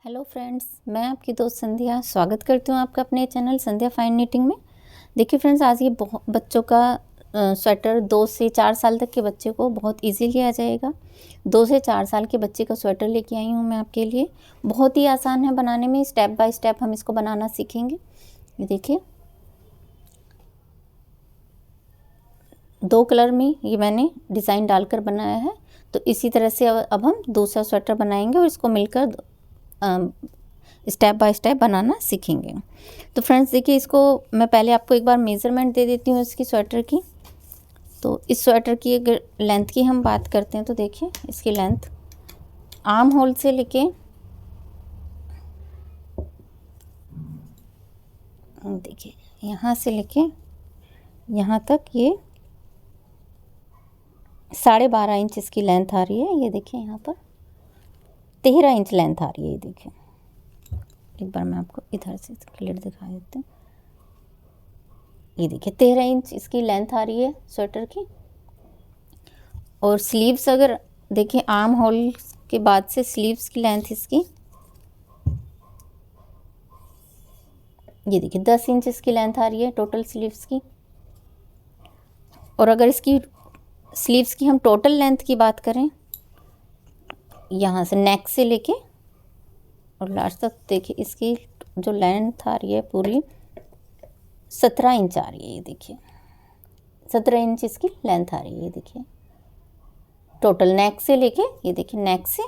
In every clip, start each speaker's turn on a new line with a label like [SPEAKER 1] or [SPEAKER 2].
[SPEAKER 1] Hello friends, मैं आपकी दोस्त संध्या स्वागत करती हूँ आपका अपने चैनल संध्या फाइन नीटिंग में। देखिए फ्रेंड्स, आज ये बच्चों का स्वेटर 2 से 4 साल तक के बच्चे को बहुत इजीली आ जाएगा। 2 से 4 साल के बच्चे का स्वेटर लेके आई हूँ मैं आपके लिए। बहुत ही आसान है बनाने में, स्टेप बाय स्टेप हम इसको बनाना सीखेंगे। ये देखिए 2 कलर में ये मैंने डिज़ाइन डालकर बनाया है। तो इसी तरह से अब हम दूसरा स्वेटर बनाएंगे और इसको मिलकर स्टेप बाय स्टेप बनाना सीखेंगे। तो फ्रेंड्स देखिए, इसको मैं पहले आपको एक बार मेज़रमेंट दे देती हूँ इसकी स्वेटर की। तो इस स्वेटर की अगर लेंथ की हम बात करते हैं तो देखिए इसकी लेंथ आर्म होल से लेके देखिए यहाँ से लेके यहाँ तक ये 12.5 इंच इसकी लेंथ आ रही है। ये देखिए यहाँ पर 13 इंच लेंथ आ रही है। ये देखिए, एक बार मैं आपको इधर से क्लियर दिखा देती हूँ। ये देखिए 13 इंच इसकी लेंथ आ रही है स्वेटर की। और स्लीव्स अगर देखिए, आर्म होल के बाद से स्लीव्स की लेंथ इसकी ये देखिए 10 इंच इसकी लेंथ आ रही है टोटल स्लीव्स की। और अगर इसकी स्लीव्स की हम टोटल लेंथ की बात करें, यहाँ से नेक से लेके और लास्ट तक देखिए इसकी जो लेंथ आ रही है पूरी 17 इंच आ रही है। ये देखिए 17 इंच इसकी लेंथ आ रही है। ये देखिए टोटल नेक से लेके, ये देखिए नेक से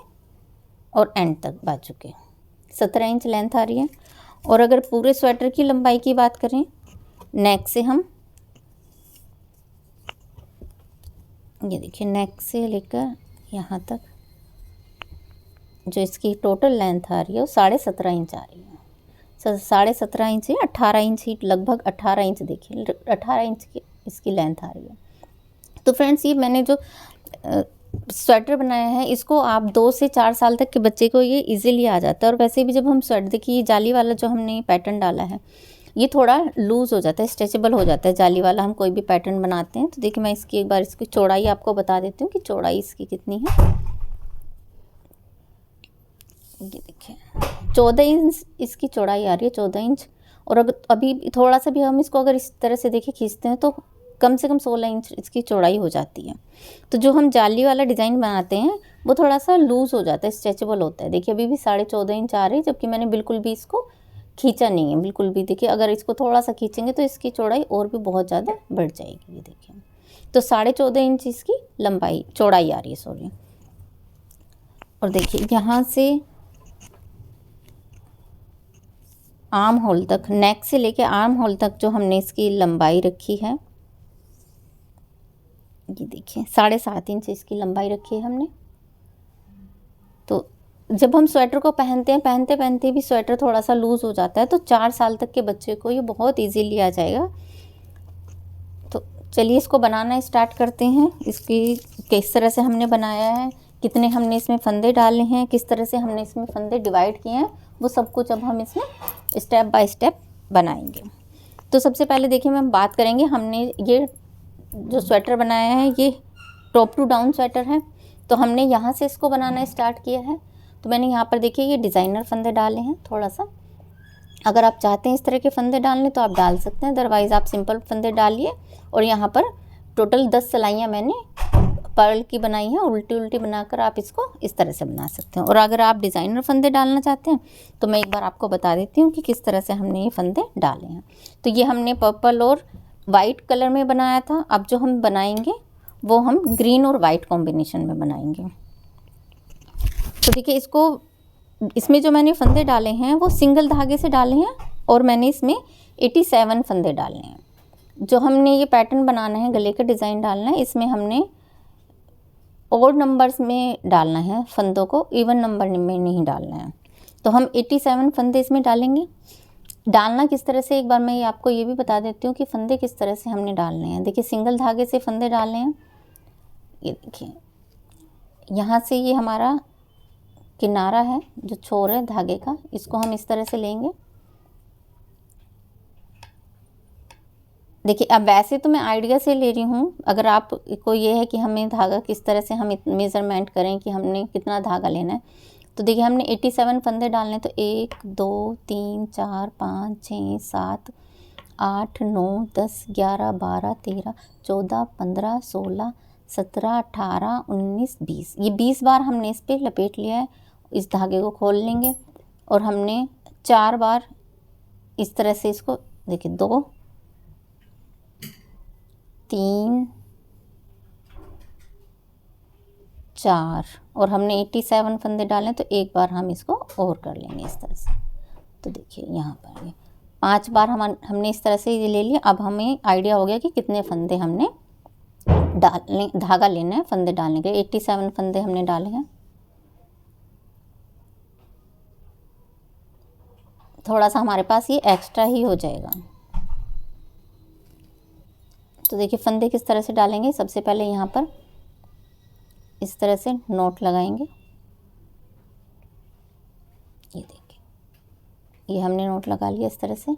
[SPEAKER 1] और एंड तक बाजू के 17 इंच लेंथ आ रही है। और अगर पूरे स्वेटर की लंबाई की बात करें, नेक से हम ये देखिए नेक से लेकर यहाँ तक जो इसकी टोटल लेंथ आ रही है वो 17.5 इंच आ रही है। 17.5 इंच है, 18 इंच ही, लगभग 18 इंच देखिए 18 इंच की इसकी लेंथ आ रही है। तो फ्रेंड्स, ये मैंने जो स्वेटर बनाया है इसको आप 2 से 4 साल तक के बच्चे को ये इजीली आ जाता है। और वैसे भी जब हम स्वेटर, देखिए जाली वाला जो हमने पैटर्न डाला है ये थोड़ा लूज़ हो जाता है, स्ट्रेचेबल हो जाता है। जाली वाला हम कोई भी पैटर्न बनाते हैं तो देखिए मैं इसकी एक बार इसकी चौड़ाई आपको बता देती हूँ कि चौड़ाई इसकी कितनी है। ये देखिए 14 इंच इसकी चौड़ाई आ रही है, 14 इंच। और अगर अभी थोड़ा सा भी हम इसको अगर इस तरह से देखिए खींचते हैं तो कम से कम 16 इंच इसकी चौड़ाई हो जाती है। तो जो हम जाली वाला डिज़ाइन बनाते हैं वो थोड़ा सा लूज़ हो जाता है, स्ट्रेचेबल होता है। देखिए अभी भी 14.5 इंच आ रही है, जबकि मैंने बिल्कुल भी इसको खींचा नहीं है, बिल्कुल भी। देखिए अगर इसको थोड़ा सा खींचेंगे तो इसकी चौड़ाई और भी बहुत ज़्यादा बढ़ जाएगी। ये देखिए तो 14.5 इंच इसकी लंबाई चौड़ाई आ रही है, सॉरी। और देखिए यहाँ से आर्म होल तक, नेक से लेके आर्म होल तक जो हमने इसकी लंबाई रखी है, ये देखिए 7.5 इंच इसकी लंबाई रखी है हमने। तो जब हम स्वेटर को पहनते हैं, पहनते पहनते भी स्वेटर थोड़ा सा लूज़ हो जाता है, तो 4 साल तक के बच्चे को ये बहुत इजीली आ जाएगा। तो चलिए इसको बनाना स्टार्ट करते हैं। इसकी किस तरह से हमने बनाया है, कितने हमने इसमें फंदे डाले हैं, किस तरह से हमने इसमें फंदे डिवाइड किए हैं, वो सब कुछ अब हम इसमें स्टेप बाय स्टेप बनाएंगे। तो सबसे पहले देखिए मैं बात करेंगे, हमने ये जो स्वेटर बनाया है ये टॉप टू डाउन स्वेटर है। तो हमने यहाँ से इसको बनाना स्टार्ट किया है। तो मैंने यहाँ पर देखिए ये डिज़ाइनर फंदे डाले हैं थोड़ा सा। अगर आप चाहते हैं इस तरह के फंदे डालने तो आप डाल सकते हैं, अदरवाइज़ आप सिंपल फंदे डालिए। और यहाँ पर टोटल 10 सिलाइयाँ मैंने पर्ल की बनाई है, उल्टी उल्टी बनाकर आप इसको इस तरह से बना सकते हैं। और अगर आप डिज़ाइनर फंदे डालना चाहते हैं तो मैं एक बार आपको बता देती हूँ कि किस तरह से हमने ये फंदे डाले हैं। तो ये हमने पर्पल और वाइट कलर में बनाया था। अब जो हम बनाएंगे वो हम ग्रीन और वाइट कॉम्बिनेशन में बनाएंगे। तो देखिए इसमें जो मैंने फंदे डाले हैं वो सिंगल धागे से डाले हैं और मैंने इसमें 87 फंदे डाले हैं। जो हमने ये पैटर्न बनाना है, गले का डिज़ाइन डालना है, इसमें हमने ऑड नंबर्स में डालना है फंदों को, इवन नंबर में नहीं डालना है। तो हम 87 फंदे इसमें डालेंगे। डालना किस तरह से एक बार मैं आपको ये भी बता देती हूँ कि फंदे किस तरह से हमने डालने हैं। देखिए सिंगल धागे से फंदे डालने हैं। ये देखिए यहाँ से ये हमारा किनारा है जो छोर है धागे का, इसको हम इस तरह से लेंगे। देखिए अब वैसे तो मैं आइडिया से ले रही हूँ, अगर आपको ये है कि हमें धागा किस तरह से हम मेज़रमेंट करें कि हमने कितना धागा लेना है, तो देखिए हमने 87 फंदे डालने, तो 1 2 3 4 5 6 7 8 9 10 11 12 13 14 15 16 17 18 19 20, ये 20 बार हमने इस पर लपेट लिया है। इस धागे को खोल लेंगे और हमने 4 बार इस तरह से इसको देखिए 2 3 4 और हमने 87 फंदे डाले, तो एक बार हम इसको और कर लेंगे इस तरह से। तो देखिए यहाँ पर ये 5 बार हमने इस तरह से ये ले लिया। अब हमें आइडिया हो गया कि कितने फंदे हमने डालने, धागा लेना है फंदे डालने के लिए। 87 फंदे हमने डाले हैं। थोड़ा सा हमारे पास ये एक्स्ट्रा ही हो जाएगा। तो देखिए फंदे किस तरह से डालेंगे। सबसे पहले यहाँ पर इस तरह से नोट लगाएंगे। ये देखिए, ये हमने नोट लगा लिया इस तरह से।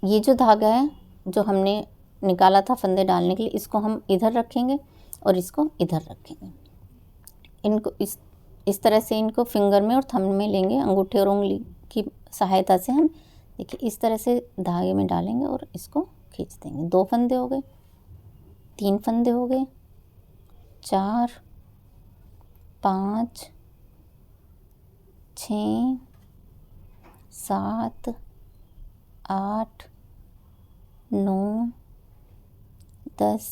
[SPEAKER 1] ये जो धागा है जो हमने निकाला था फंदे डालने के लिए, इसको हम इधर रखेंगे और इसको इधर रखेंगे। इनको इस तरह से इनको फिंगर में और थंब में लेंगे, अंगूठे और उंगली की सहायता से हम देखिए इस तरह से धागे में डालेंगे और इसको खींच देंगे। 2 फंदे हो गए, 3 फंदे हो गए, 4 5 6 7 8 9 10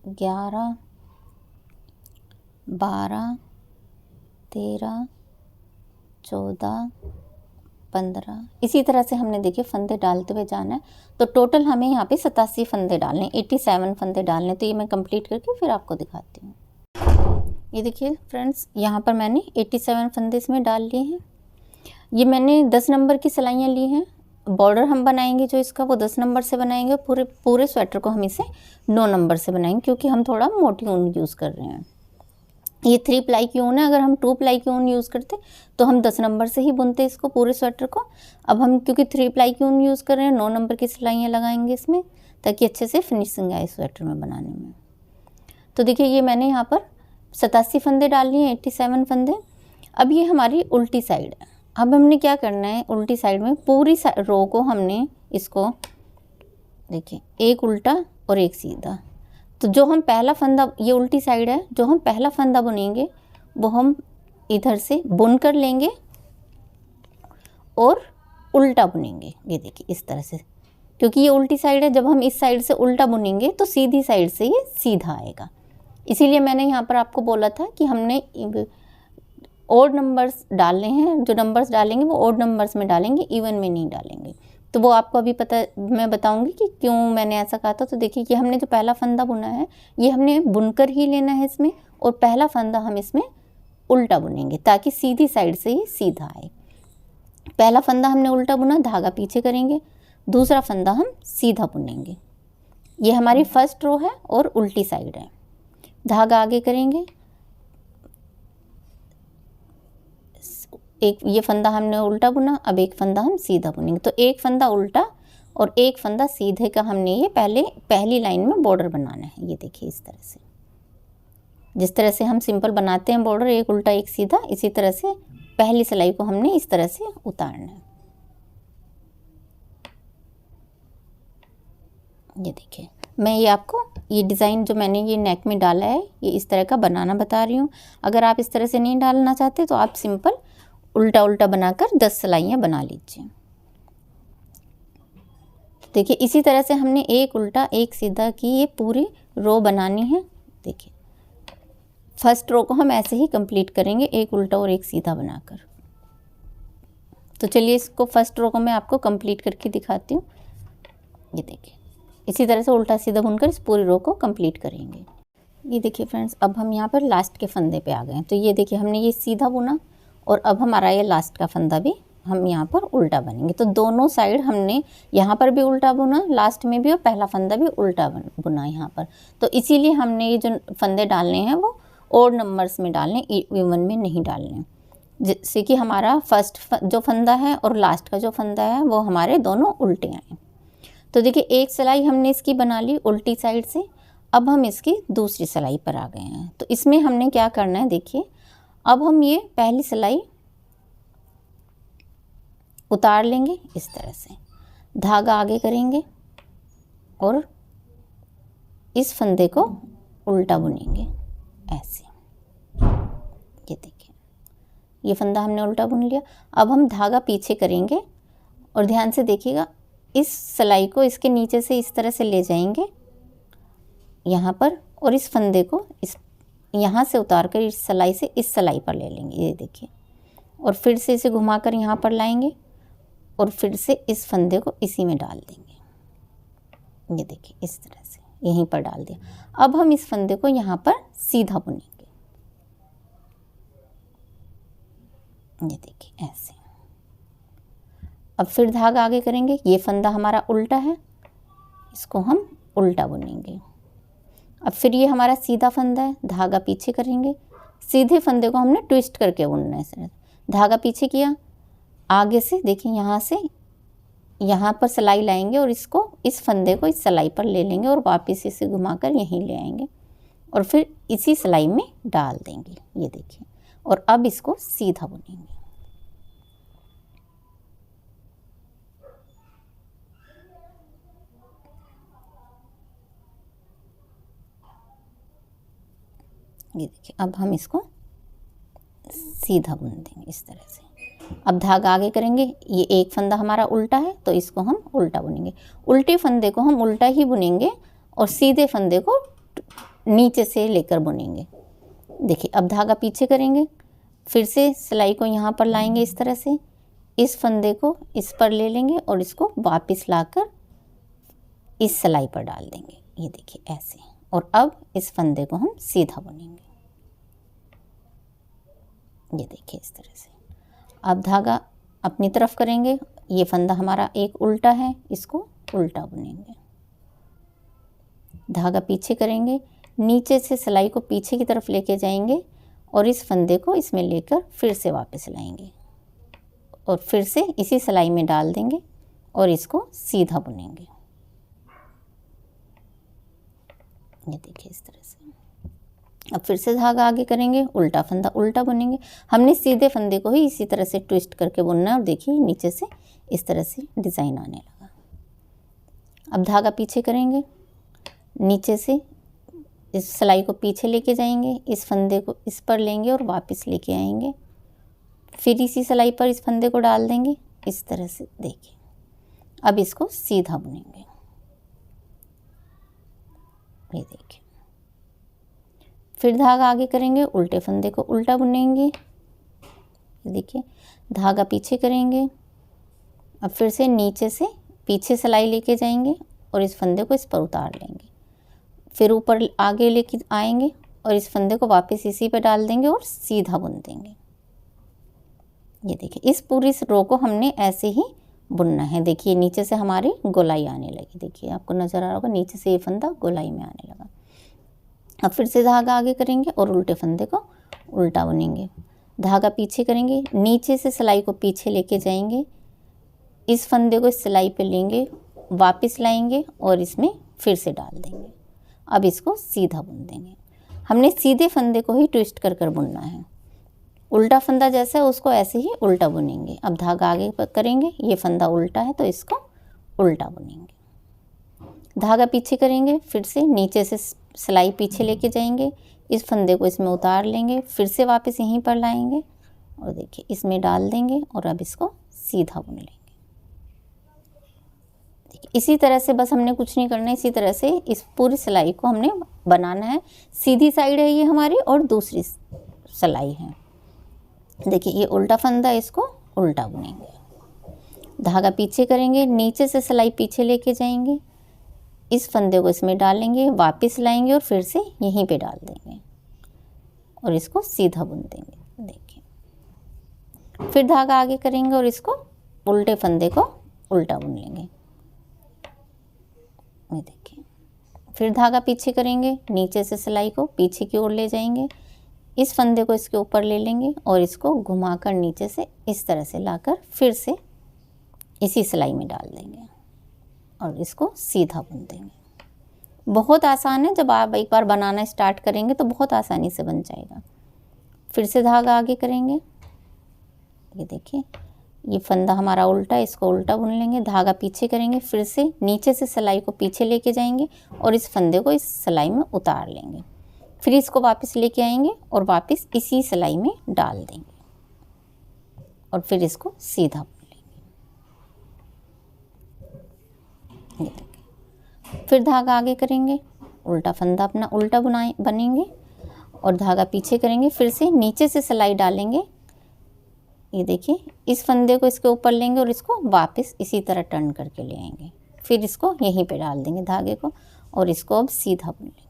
[SPEAKER 1] 11 12 13 14 15, इसी तरह से हमने देखिए फंदे डालते हुए जाना है। तो टोटल हमें यहाँ पे 87 फंदे डालने, 87 फंदे डालने। तो ये मैं कंप्लीट करके फिर आपको दिखाती हूँ। ये देखिए फ्रेंड्स, यहाँ पर मैंने 87 फंदे इसमें डाल लिए हैं। ये मैंने 10 नंबर की सिलाइयाँ ली हैं। बॉर्डर हम बनाएंगे जो इसका, वो 10 नंबर से बनाएंगे। पूरे स्वेटर को हम इसे 9 नंबर से बनाएंगे, क्योंकि हम थोड़ा मोटी ऊन यूज़ कर रहे हैं। ये 3 प्लाई की ऊन है। अगर हम 2 प्लाई की ऊन यूज़ करते तो हम 10 नंबर से ही बुनते इसको पूरे स्वेटर को। अब हम क्योंकि 3 प्लाई की ऊन यूज़ कर रहे हैं, 9 नंबर की सिलाइयाँ लगाएंगे इसमें, ताकि अच्छे से फिनिशिंग आए स्वेटर में बनाने में। तो देखिए ये मैंने यहाँ पर 87 फंदे डाल लिए, 87 फंदे। अब ये हमारी उल्टी साइड है। अब हमने क्या करना है, उल्टी साइड में पूरी रो को हमने इसको देखिए एक उल्टा और एक सीधा। तो जो हम पहला फंदा, ये उल्टी साइड है, जो हम पहला फंदा बुनेंगे वो हम इधर से बुन कर लेंगे और उल्टा बुनेंगे। ये देखिए इस तरह से, क्योंकि ये उल्टी साइड है। जब हम इस साइड से उल्टा बुनेंगे तो सीधी साइड से ये सीधा आएगा। इसीलिए मैंने यहाँ पर आपको बोला था कि हमने ओड नंबर्स डालने हैं। जो नंबर्स डालेंगे वो ओड नंबर्स में डालेंगे, इवन में नहीं डालेंगे। तो वो आपको अभी पता, मैं बताऊंगी कि क्यों मैंने ऐसा कहा था। तो देखिए ये हमने जो पहला फंदा बुना है, ये हमने बुनकर ही लेना है इसमें, और पहला फंदा हम इसमें उल्टा बुनेंगे ताकि सीधी साइड से ही सीधा आए। पहला फंदा हमने उल्टा बुना, धागा पीछे करेंगे, दूसरा फंदा हम सीधा बुनेंगे। ये हमारी फर्स्ट रो है और उल्टी साइड है। धागा आगे करेंगे, एक ये फंदा हमने उल्टा बुना, अब एक फंदा हम सीधा बुनेंगे। तो एक फंदा उल्टा और एक फंदा सीधे का हमने ये पहली लाइन में बॉर्डर बनाना है। ये देखिए इस तरह से, जिस तरह से हम सिंपल बनाते हैं बॉर्डर, एक उल्टा एक सीधा, इसी तरह से पहली सिलाई को हमने इस तरह से उतारना है। ये देखिए, मैं ये आपको ये डिज़ाइन जो मैंने ये नेक में डाला है, ये इस तरह का बनाना बता रही हूँ। अगर आप इस तरह से नहीं डालना चाहते तो आप सिंपल उल्टा उल्टा बनाकर 10 सिलाइयाँ बना लीजिए। देखिए इसी तरह से हमने एक उल्टा एक सीधा की ये पूरी रो बनानी है। देखिए फर्स्ट रो को हम ऐसे ही कंप्लीट करेंगे, एक उल्टा और एक सीधा बनाकर। तो चलिए इसको फर्स्ट रो को मैं आपको कंप्लीट करके दिखाती हूँ। ये देखिए इसी तरह से उल्टा सीधा बुनकर इस पूरी रो को कंप्लीट करेंगे। ये देखिए फ्रेंड्स, अब हम यहाँ पर लास्ट के फंदे पे आ गए हैं। तो ये देखिए हमने ये सीधा बुना और अब हमारा ये लास्ट का फंदा भी हम यहाँ पर उल्टा बनेंगे। तो दोनों साइड हमने यहाँ पर भी उल्टा बुना, लास्ट में भी, और पहला फंदा भी उल्टा बुना यहाँ पर। तो इसीलिए हमने ये जो फंदे डालने हैं वो ओड नंबर्स में डालने, इवन में नहीं डालने, जिससे कि हमारा फर्स्ट जो फंदा है और लास्ट का जो फंदा है वो हमारे दोनों उल्टे आए। तो देखिए एक सिलाई हमने इसकी बना ली उल्टी साइड से। अब हम इसकी दूसरी सिलाई पर आ गए हैं। तो इसमें हमने क्या करना है, देखिए अब हम ये पहली सिलाई उतार लेंगे इस तरह से, धागा आगे करेंगे और इस फंदे को उल्टा बुनेंगे ऐसे। ये देखिए ये फंदा हमने उल्टा बुन लिया। अब हम धागा पीछे करेंगे और ध्यान से देखिएगा, इस सिलाई को इसके नीचे से इस तरह से ले जाएंगे यहाँ पर, और इस फंदे को इस यहाँ से उतार कर इस सिलाई से इस सिलाई पर ले लेंगे। ये देखिए, और फिर से इसे घुमाकर यहाँ पर लाएंगे और फिर से इस फंदे को इसी में डाल देंगे। ये देखिए इस तरह से यहीं पर डाल दिया। अब हम इस फंदे को यहाँ पर सीधा बुनेंगे। ये देखिए ऐसे। अब फिर धागा आगे करेंगे, ये फंदा हमारा उल्टा है, इसको हम उल्टा बुनेंगे। अब फिर ये हमारा सीधा फंदा है, धागा पीछे करेंगे, सीधे फंदे को हमने ट्विस्ट करके बुनना है। इस धागा पीछे किया, आगे से देखिए यहाँ से यहाँ पर सिलाई लाएंगे और इसको इस फंदे को इस सिलाई पर ले लेंगे और वापस इसे घुमाकर यहीं ले आएंगे और फिर इसी सिलाई में डाल देंगे। ये देखिए, और अब इसको सीधा बुनेंगे। ये देखिए अब हम इसको सीधा बुन देंगे इस तरह से। अब धागा आगे करेंगे, ये एक फंदा हमारा उल्टा है तो इसको हम उल्टा बुनेंगे। उल्टे फंदे को हम उल्टा ही बुनेंगे और सीधे फंदे को नीचे से लेकर बुनेंगे। देखिए अब धागा पीछे करेंगे, फिर से सिलाई को यहाँ पर लाएंगे इस तरह से, इस फंदे को इस पर ले लेंगे और इसको वापस लाकर इस सिलाई पर डाल देंगे। ये देखिए ऐसे, और अब इस फंदे को हम सीधा बुनेंगे। ये देखिए इस तरह से। अब धागा अपनी तरफ करेंगे, ये फंदा हमारा एक उल्टा है, इसको उल्टा बुनेंगे। धागा पीछे करेंगे, नीचे से सिलाई को पीछे की तरफ लेके जाएंगे और इस फंदे को इसमें लेकर फिर से वापस लाएंगे और फिर से इसी सिलाई में डाल देंगे और इसको सीधा बुनेंगे। ये देखिए इस तरह से। अब फिर से धागा आगे करेंगे, उल्टा फंदा उल्टा बुनेंगे। हमने सीधे फंदे को ही इसी तरह से ट्विस्ट करके बुनना है और देखिए नीचे से इस तरह से डिज़ाइन आने लगा। अब धागा पीछे करेंगे, नीचे से इस सिलाई को पीछे लेके जाएंगे, इस फंदे को इस पर लेंगे और वापस लेके आएंगे, फिर इसी सिलाई पर इस फंदे को डाल देंगे इस तरह से। देखिए अब इसको सीधा बुनेंगे। ये देखिए, फिर धागा आगे करेंगे, उल्टे फंदे को उल्टा बुनेंगे। देखिए धागा पीछे करेंगे, अब फिर से नीचे से पीछे सिलाई लेके जाएंगे और इस फंदे को इस पर उतार लेंगे, फिर ऊपर आगे लेके आएंगे और इस फंदे को वापस इसी पे डाल देंगे और सीधा बुन देंगे। ये देखिए इस पूरी रो को हमने ऐसे ही बुनना है। देखिए नीचे से हमारी गोलाई आने लगी, देखिए आपको नज़र आ रहा होगा नीचे से ये फंदा गोलाई में आने लगा। अब फिर से धागा आगे करेंगे और उल्टे फंदे को उल्टा बुनेंगे। धागा पीछे करेंगे, नीचे से सिलाई को पीछे लेके जाएंगे, इस फंदे को इस सिलाई पे लेंगे, वापस लाएंगे और इसमें फिर से डाल देंगे। अब इसको सीधा बुन देंगे। हमने सीधे फंदे को ही ट्विस्ट कर कर बुनना है, उल्टा फंदा जैसा है उसको ऐसे ही उल्टा बुनेंगे। अब धागा आगे करेंगे, ये फंदा उल्टा है तो इसको उल्टा बुनेंगे। धागा पीछे करेंगे, फिर से नीचे से सिलाई पीछे लेके जाएंगे, इस फंदे को इसमें उतार लेंगे, फिर से वापस यहीं पर लाएंगे और देखिए इसमें डाल देंगे और अब इसको सीधा बुन लेंगे। देखिए इसी तरह से, बस हमने कुछ नहीं करना है, इसी तरह से इस पूरी सिलाई को हमने बनाना है। सीधी साइड है ये हमारी और दूसरी सिलाई है। देखिए ये उल्टा फंदा, इसको उल्टा बुनेंगे। धागा पीछे करेंगे, नीचे से सिलाई पीछे लेके जाएंगे, इस फंदे को इसमें डालेंगे, वापस लाएंगे और फिर से यहीं पे डाल देंगे और इसको सीधा बुन देंगे। देखिए फिर धागा आगे करेंगे और इसको उल्टे फंदे को उल्टा बुन लेंगे। ये देखिए फिर धागा पीछे करेंगे, नीचे से सिलाई को पीछे की ओर ले जाएंगे, इस फंदे को इसके ऊपर ले लेंगे और इसको घुमाकर नीचे से इस तरह से लाकर फिर से इसी सिलाई में डाल देंगे और इसको सीधा बुन देंगे। बहुत आसान है, जब आप एक बार बनाना स्टार्ट करेंगे तो बहुत आसानी से बन जाएगा। फिर से धागा आगे करेंगे, ये देखिए ये फंदा हमारा उल्टा, इसको उल्टा बुन लेंगे, धागा पीछे करेंगे, फिर से नीचे से सिलाई को पीछे लेके जाएंगे और इस फंदे को इस सिलाई में उतार लेंगे, फिर इसको वापस लेके आएंगे और वापस इसी सिलाई में डाल देंगे और फिर इसको सीधा बुन लेंगे। ये देखिए फिर धागा आगे करेंगे, उल्टा फंदा अपना उल्टा बनेंगे और धागा पीछे करेंगे, फिर से नीचे से सिलाई डालेंगे, ये देखिए इस फंदे को इसके ऊपर लेंगे और इसको वापस इसी तरह टर्न करके ले आएंगे, फिर इसको यहीं पे डाल देंगे धागे को और इसको अब सीधा बुन लेंगे।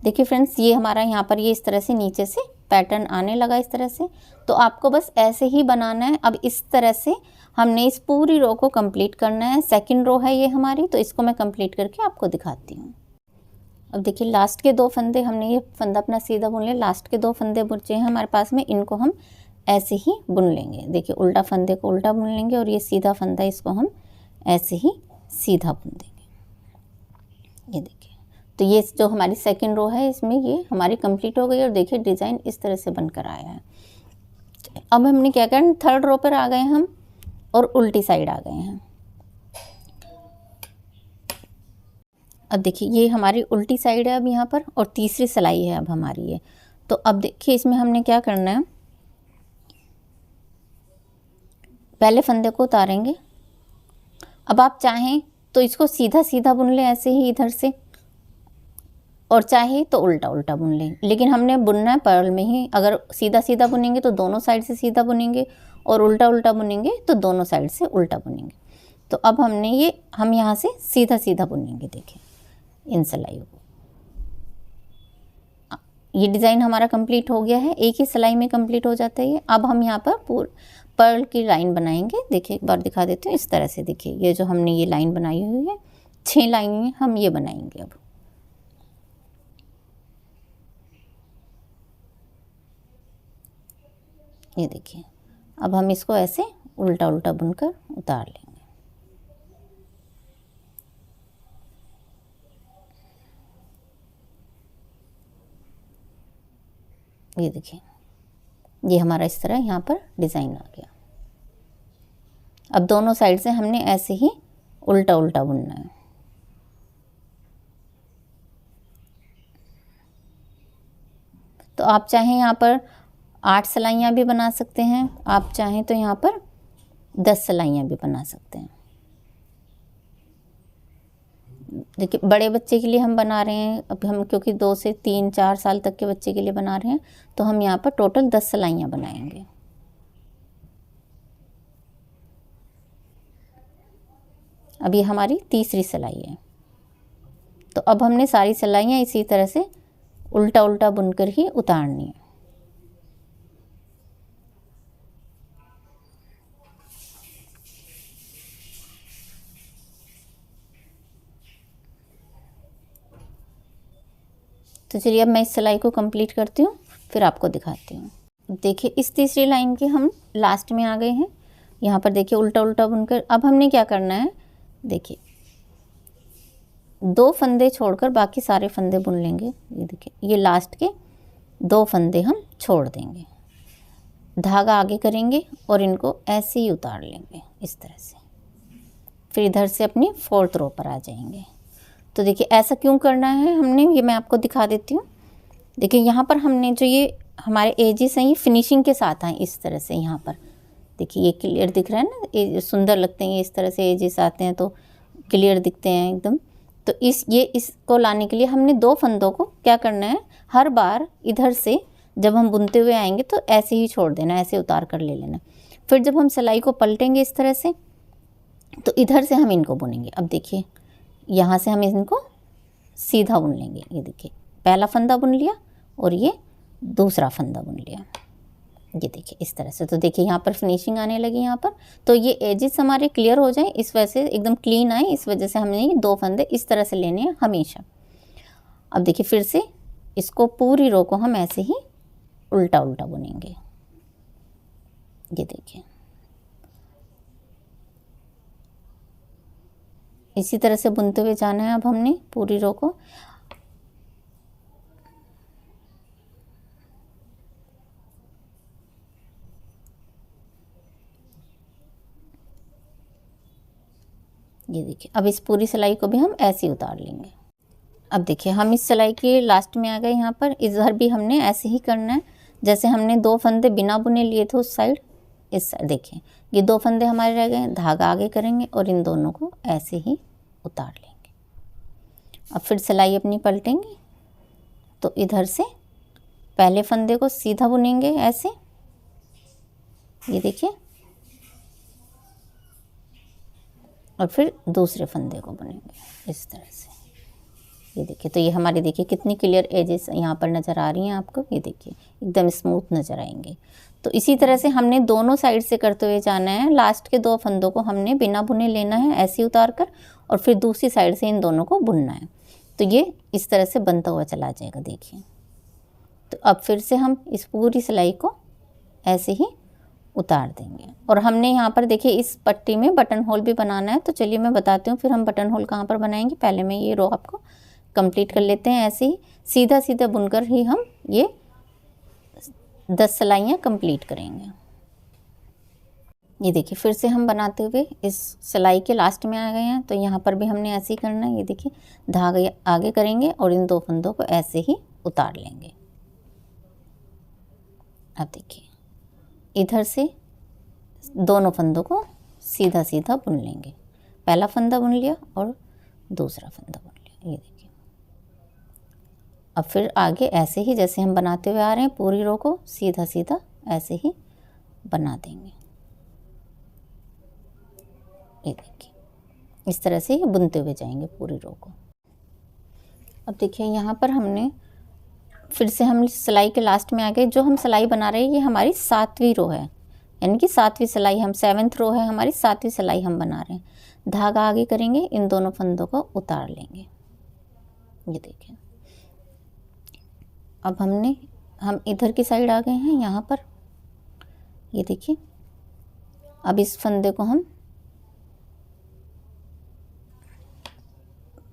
[SPEAKER 1] देखिए फ्रेंड्स, ये हमारा यहाँ पर ये इस तरह से नीचे से पैटर्न आने लगा इस तरह से। तो आपको बस ऐसे ही बनाना है। अब इस तरह से हमने इस पूरी रो को कंप्लीट करना है। सेकंड रो है ये हमारी, तो इसको मैं कंप्लीट करके आपको दिखाती हूँ। अब देखिए लास्ट के 2 फंदे हमने ये फंदा अपना सीधा बुन लिया, लास्ट के 2 फंदे बचे हैं हमारे पास में, इनको हम ऐसे ही बुन लेंगे। देखिए उल्टा फंदे को उल्टा बुन लेंगे और ये सीधा फंदा इसको हम ऐसे ही सीधा बुन देंगे। ये देखिए, तो ये जो हमारी सेकंड रो है इसमें ये हमारी कंप्लीट हो गई और देखिए डिज़ाइन इस तरह से बनकर आया है। अब हमने क्या करना, थर्ड रो पर आ गए हम और उल्टी साइड आ गए हैं। अब देखिए ये हमारी उल्टी साइड है अब यहाँ पर, और तीसरी सिलाई है अब हमारी ये। तो अब देखिए इसमें हमने क्या करना है, पहले फंदे को उतारेंगे। अब आप चाहें तो इसको सीधा सीधा बुन लें ऐसे ही इधर से, और चाहे तो उल्टा उल्टा बुन लें, लेकिन हमने बुनना है पर्ल में ही। अगर सीधा सीधा बुनेंगे तो दोनों साइड से सीधा बुनेंगे, और उल्टा उल्टा बुनेंगे तो दोनों साइड से उल्टा बुनेंगे। तो अब हम यहाँ से सीधा सीधा बुनेंगे। देखिए इन सिलाइयों को, ये डिज़ाइन हमारा कंप्लीट हो गया है, एक ही सिलाई में कंप्लीट हो जाता है ये। अब हम यहाँ पर पर्ल की लाइन बनाएंगे। देखिए एक बार दिखा देते हैं इस तरह से। देखिए ये जो हमने ये लाइन बनाई हुई है, 6 लाइनें हम ये बनाएंगे। अब ये देखिए, अब हम इसको ऐसे उल्टा उल्टा बुनकर उतार लेंगे। ये देखिए ये हमारा इस तरह यहाँ पर डिज़ाइन आ गया। अब दोनों साइड से हमने ऐसे ही उल्टा उल्टा बुनना है। तो आप चाहें यहाँ पर 8 सिलाइयाँ भी बना सकते हैं, आप चाहें तो यहाँ पर 10 सिलाइयाँ भी बना सकते हैं। देखिए बड़े बच्चे के लिए हम बना रहे हैं, अब हम क्योंकि 2 से 3 4 साल तक के बच्चे के लिए बना रहे हैं, तो हम यहाँ पर टोटल 10 सिलाइयाँ बनाएंगे। अब ये हमारी तीसरी सिलाई है। तो अब हमने सारी सिलाइयाँ इसी तरह से उल्टा उल्टा बुनकर ही उतारनी है। तो चलिए अब मैं इस सिलाई को कंप्लीट करती हूँ, फिर आपको दिखाती हूँ। देखिए इस तीसरी लाइन के हम लास्ट में आ गए हैं। यहाँ पर देखिए उल्टा उल्टा बुनकर अब हमने क्या करना है, देखिए 2 फंदे छोड़कर बाकी सारे फंदे बुन लेंगे। ये देखिए ये लास्ट के 2 फंदे हम छोड़ देंगे, धागा आगे करेंगे और इनको ऐसे ही उतार लेंगे इस तरह से। फिर इधर से अपनी 4th रो पर आ जाएंगे। तो देखिए ऐसा क्यों करना है हमने, ये मैं आपको दिखा देती हूँ। देखिए यहाँ पर हमने जो ये हमारे एजेस हैं ये फिनिशिंग के साथ हैं इस तरह से। यहाँ पर देखिए ये क्लियर दिख रहा है ना, ये सुंदर लगते हैं, इस तरह से एजेस आते हैं तो क्लियर दिखते हैं एकदम। तो इसको लाने के लिए हमने 2 फंदों को क्या करना है, हर बार इधर से जब हम बुनते हुए आएंगे तो ऐसे ही छोड़ देना, ऐसे उतार कर ले लेना। फिर जब हम सिलाई को पलटेंगे इस तरह से, तो इधर से हम इनको बुनेंगे। अब देखिए यहाँ से हम इनको सीधा बुन लेंगे। ये देखिए पहला फंदा बुन लिया और ये दूसरा फंदा बुन लिया, ये देखिए इस तरह से। तो देखिए यहाँ पर फिनिशिंग आने लगी यहाँ पर। तो ये एजेस हमारे क्लियर हो जाएं, इस वजह से एकदम क्लीन आए, इस वजह से हमने ये 2 फंदे इस तरह से लेने हैं हमेशा। अब देखिए फिर से इसको पूरी रो को हम ऐसे ही उल्टा उल्टा बुनेंगे। ये देखिए इसी तरह से बुनते हुए जाना है अब हमने पूरी रो को। ये देखिए, अब इस पूरी सिलाई को भी हम ऐसे ही उतार लेंगे। अब देखिए हम इस सिलाई के लास्ट में आ गए। यहाँ पर इधर भी हमने ऐसे ही करना है, जैसे हमने 2 फंदे बिना बुने लिए थे उस साइड, इस साइड देखिए ये 2 फंदे हमारे रह गए, धागा आगे करेंगे और इन दोनों को ऐसे ही उतार लेंगे। अब फिर सिलाई अपनी पलटेंगे, तो इधर से पहले फंदे को सीधा बुनेंगे ऐसे, ये देखिए, और फिर दूसरे फंदे को बुनेंगे इस तरह से। ये देखिए, तो ये हमारी देखिए कितनी क्लियर एजेस यहाँ पर नज़र आ रही हैं आपको, ये देखिए एकदम स्मूथ नज़र आएंगे। तो इसी तरह से हमने दोनों साइड से करते हुए जाना है। लास्ट के 2 फंदों को हमने बिना बुने लेना है ऐसे उतार कर, और फिर दूसरी साइड से इन दोनों को बुनना है। तो ये इस तरह से बनता हुआ चला जाएगा देखिए। तो अब फिर से हम इस पूरी सिलाई को ऐसे ही उतार देंगे। और हमने यहाँ पर देखिए इस पट्टी में बटन होल भी बनाना है, तो चलिए मैं बताती हूँ फिर हम बटन होल कहाँ पर बनाएंगे। पहले मैं ये रो आपको कंप्लीट कर लेते हैं। ऐसे ही सीधा सीधा बुनकर ही हम ये 10 सिलाइयाँ कंप्लीट करेंगे। ये देखिए फिर से हम बनाते हुए इस सिलाई के लास्ट में आ गए हैं, तो यहाँ पर भी हमने ऐसे ही करना है। ये देखिए धागे आगे करेंगे और इन 2 फंदों को ऐसे ही उतार लेंगे। अब देखिए इधर से दोनों फंदों को सीधा सीधा बुन लेंगे। पहला फंदा बुन लिया और दूसरा फंदा बुन लिया, ये देखिए। अब फिर आगे ऐसे ही जैसे हम बनाते हुए आ रहे हैं, पूरी रो को सीधा सीधा ऐसे ही बना देंगे। ये देखिए इस तरह से ही बुनते हुए जाएंगे पूरी रो को। अब देखिए यहाँ पर हमने फिर से हम सिलाई के लास्ट में आ गए। जो हम सिलाई बना रहे हैं ये हमारी 7वीं रो है, यानी कि 7वीं सिलाई, हम 7th रो है हमारी, 7वीं सिलाई हम बना रहे हैं। धागा आगे करेंगे, इन दोनों फंदों को उतार लेंगे। ये देखिए अब हम इधर की साइड आ गए हैं यहाँ पर, ये देखिए। अब इस फंदे को हम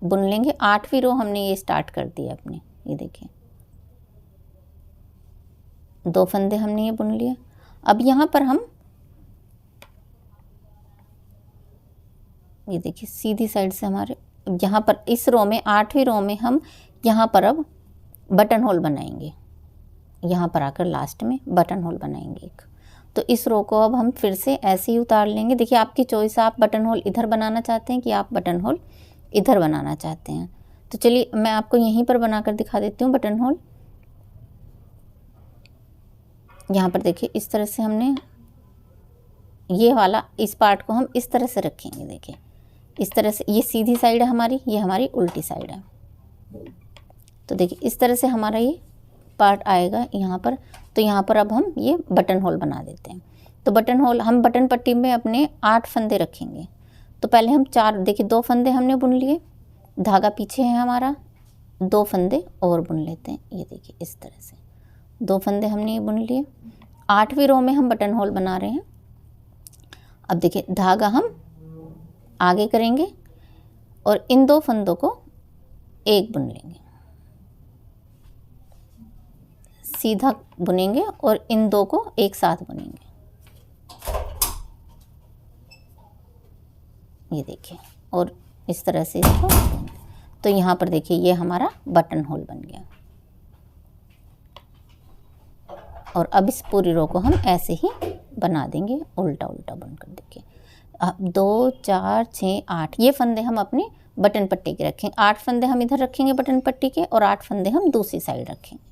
[SPEAKER 1] बुन लेंगे। 8वीं रो हमने ये स्टार्ट कर दी है अपने, ये देखिए 2 फंदे हमने ये बुन लिए। अब यहाँ पर हम ये देखिए सीधी साइड से हमारे यहाँ पर इस रो में 8वीं रो में हम यहाँ पर अब बटन होल बनाएंगे। यहाँ पर आकर लास्ट में बटन होल बनाएंगे एक। तो इस रो को अब हम फिर से ऐसे ही उतार लेंगे। देखिए आपकी चॉइस, आप बटन होल इधर बनाना चाहते हैं कि आप बटन होल इधर बनाना चाहते हैं। तो चलिए मैं आपको यहीं पर बनाकर दिखा देती हूँ बटन होल। यहाँ पर देखिए इस तरह से हमने ये वाला इस पार्ट को हम इस तरह से रखेंगे। देखिए इस तरह से, ये सीधी साइड है हमारी, ये हमारी उल्टी साइड है। तो देखिए इस तरह से हमारा ये पार्ट आएगा यहाँ पर। तो यहाँ पर अब हम ये बटन होल बना देते हैं। तो बटन होल हम बटन पट्टी में अपने 8 फंदे रखेंगे। तो पहले हम 4, देखिए 2 फंदे हमने बुन लिए, धागा पीछे है हमारा, 2 फंदे और बुन लेते हैं। ये देखिए इस तरह से 2 फंदे हमने ये बुन लिए। 8वीं रो में हम बटन होल बना रहे हैं। अब देखिए धागा हम आगे करेंगे और इन 2 फंदों को एक बुन लेंगे, सीधा बुनेंगे और इन 2 को एक साथ बुनेंगे। ये देखिए और इस तरह से इसको, तो यहाँ पर देखिए ये हमारा बटन होल बन गया। और अब इस पूरी रो को हम ऐसे ही बना देंगे उल्टा उल्टा बुनकर। देखिए अब 2 4 6 8 ये फंदे हम अपने बटन पट्टी के रखेंगे। 8 फंदे हम इधर रखेंगे बटन पट्टी के और 8 फंदे हम दूसरी साइड रखेंगे।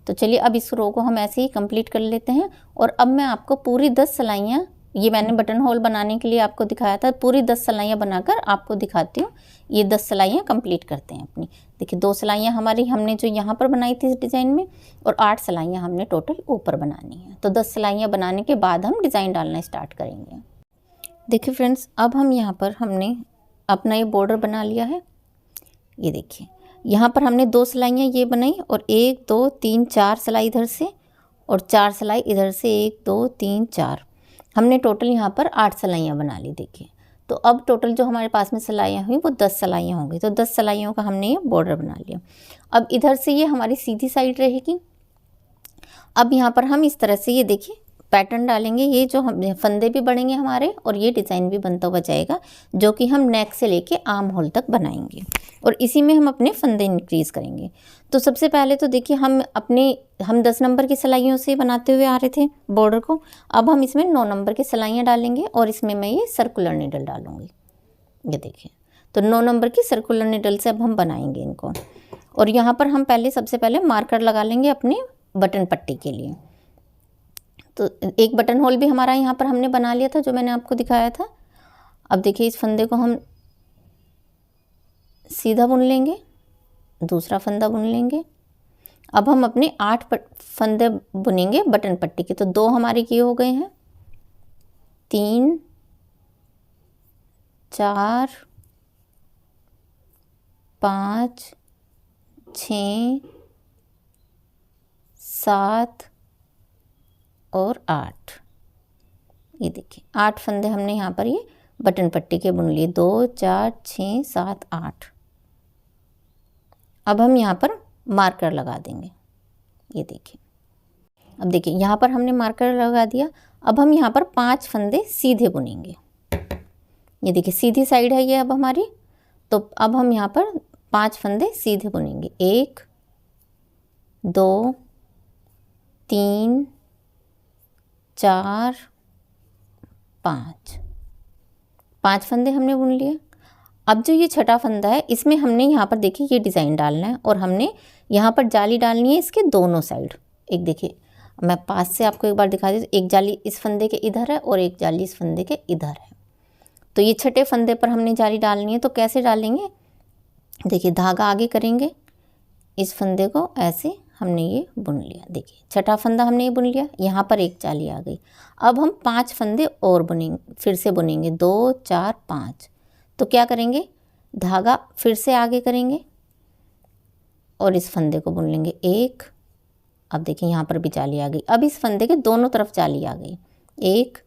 [SPEAKER 1] तो चलिए अब इस रो को हम ऐसे ही कंप्लीट कर लेते हैं। और अब मैं आपको पूरी 10 सिलाइयाँ, ये मैंने बटन होल बनाने के लिए आपको दिखाया था, पूरी 10 सिलाइयाँ बनाकर आपको दिखाती हूँ। ये 10 सिलाइयाँ कंप्लीट करते हैं अपनी। देखिए 2 सिलाइयाँ हमारी हमने जो यहाँ पर बनाई थी इस डिज़ाइन में, और 8 सिलाइयाँ हमने टोटल ऊपर बनानी है। तो 10 सिलाइयाँ बनाने के बाद हम डिज़ाइन डालना स्टार्ट करेंगे। देखिए फ्रेंड्स अब हम यहाँ पर हमने अपना ये बॉर्डर बना लिया है। ये देखिए यहाँ पर हमने 2 सिलाइयाँ ये बनाई और 1 2 3 4 सिलाई इधर से और 4 सिलाई इधर से, 1 2 3 4, हमने टोटल यहाँ पर 8 सिलाइयाँ बना ली। देखिए तो अब टोटल जो हमारे पास में सिलाइयाँ हुई वो 10 सिलाइयाँ होंगी। तो 10 सिलाइयों का हमने ये बॉर्डर बना लिया। अब इधर से ये हमारी सीधी साइड रहेगी। अब यहाँ पर हम इस तरह से ये देखिए पैटर्न डालेंगे। ये जो हम फंदे भी बढ़ेंगे हमारे और ये डिज़ाइन भी बनता हुआ जाएगा, जो कि हम नेक से लेके आर्म होल तक बनाएंगे और इसी में हम अपने फंदे इंक्रीज़ करेंगे। तो सबसे पहले तो देखिए हम 10 नंबर की सिलाइयों से बनाते हुए आ रहे थे बॉर्डर को। अब हम इसमें 9 नंबर की सिलाइयाँ डालेंगे और इसमें मैं ये सर्कुलर नीडल डालूँगी। ये देखिए, तो 9 नंबर की सर्कुलर नीडल से अब हम बनाएंगे इनको। और यहाँ पर हम सबसे पहले मार्कर लगा लेंगे अपने बटन पट्टी के लिए। तो एक बटन होल भी हमारा यहाँ पर हमने बना लिया था, जो मैंने आपको दिखाया था। अब देखिए इस फंदे को हम सीधा बुन लेंगे, दूसरा फंदा बुन लेंगे। अब हम अपने 8 फंदे बुनेंगे बटन पट्टी के। तो 2 हमारे किए हो गए हैं, 3 4 5 6 7 और 8। ये देखिए 8 फंदे हमने यहाँ पर ये बटन पट्टी के बुन लिए, 2 4 6 7 8। अब हम यहाँ पर मार्कर लगा देंगे। ये देखिए, अब देखिए यहाँ पर हमने मार्कर लगा दिया। अब हम यहाँ पर 5 फंदे सीधे बुनेंगे। ये देखिए सीधी साइड है ये अब हमारी। तो अब हम यहाँ पर 5 फंदे सीधे बुनेंगे, 1 2 3 4 5। 5 फंदे हमने बुन लिए। अब जो ये छठा फंदा है इसमें हमने यहाँ पर देखिए ये डिज़ाइन डालना है और हमने यहाँ पर जाली डालनी है इसके दोनों साइड। एक देखिए मैं पास से आपको एक बार दिखा दी, एक जाली इस फंदे के इधर है और एक जाली इस फंदे के इधर है। तो ये छठे फंदे पर हमने जाली डालनी है। तो कैसे डालेंगे, देखिए धागा आगे करेंगे, इस फंदे को ऐसे हमने ये बुन लिया। देखिए छठा फंदा हमने ये बुन लिया, यहाँ पर एक जाली आ गई। अब हम 5 फंदे और बुनेंगे, फिर से बुनेंगे, 2 4 5। तो क्या करेंगे, धागा फिर से आगे करेंगे और इस फंदे को बुन लेंगे, 1। अब देखिए यहाँ पर भी जाली आ गई। अब इस फंदे के दोनों तरफ जाली आ गई, 1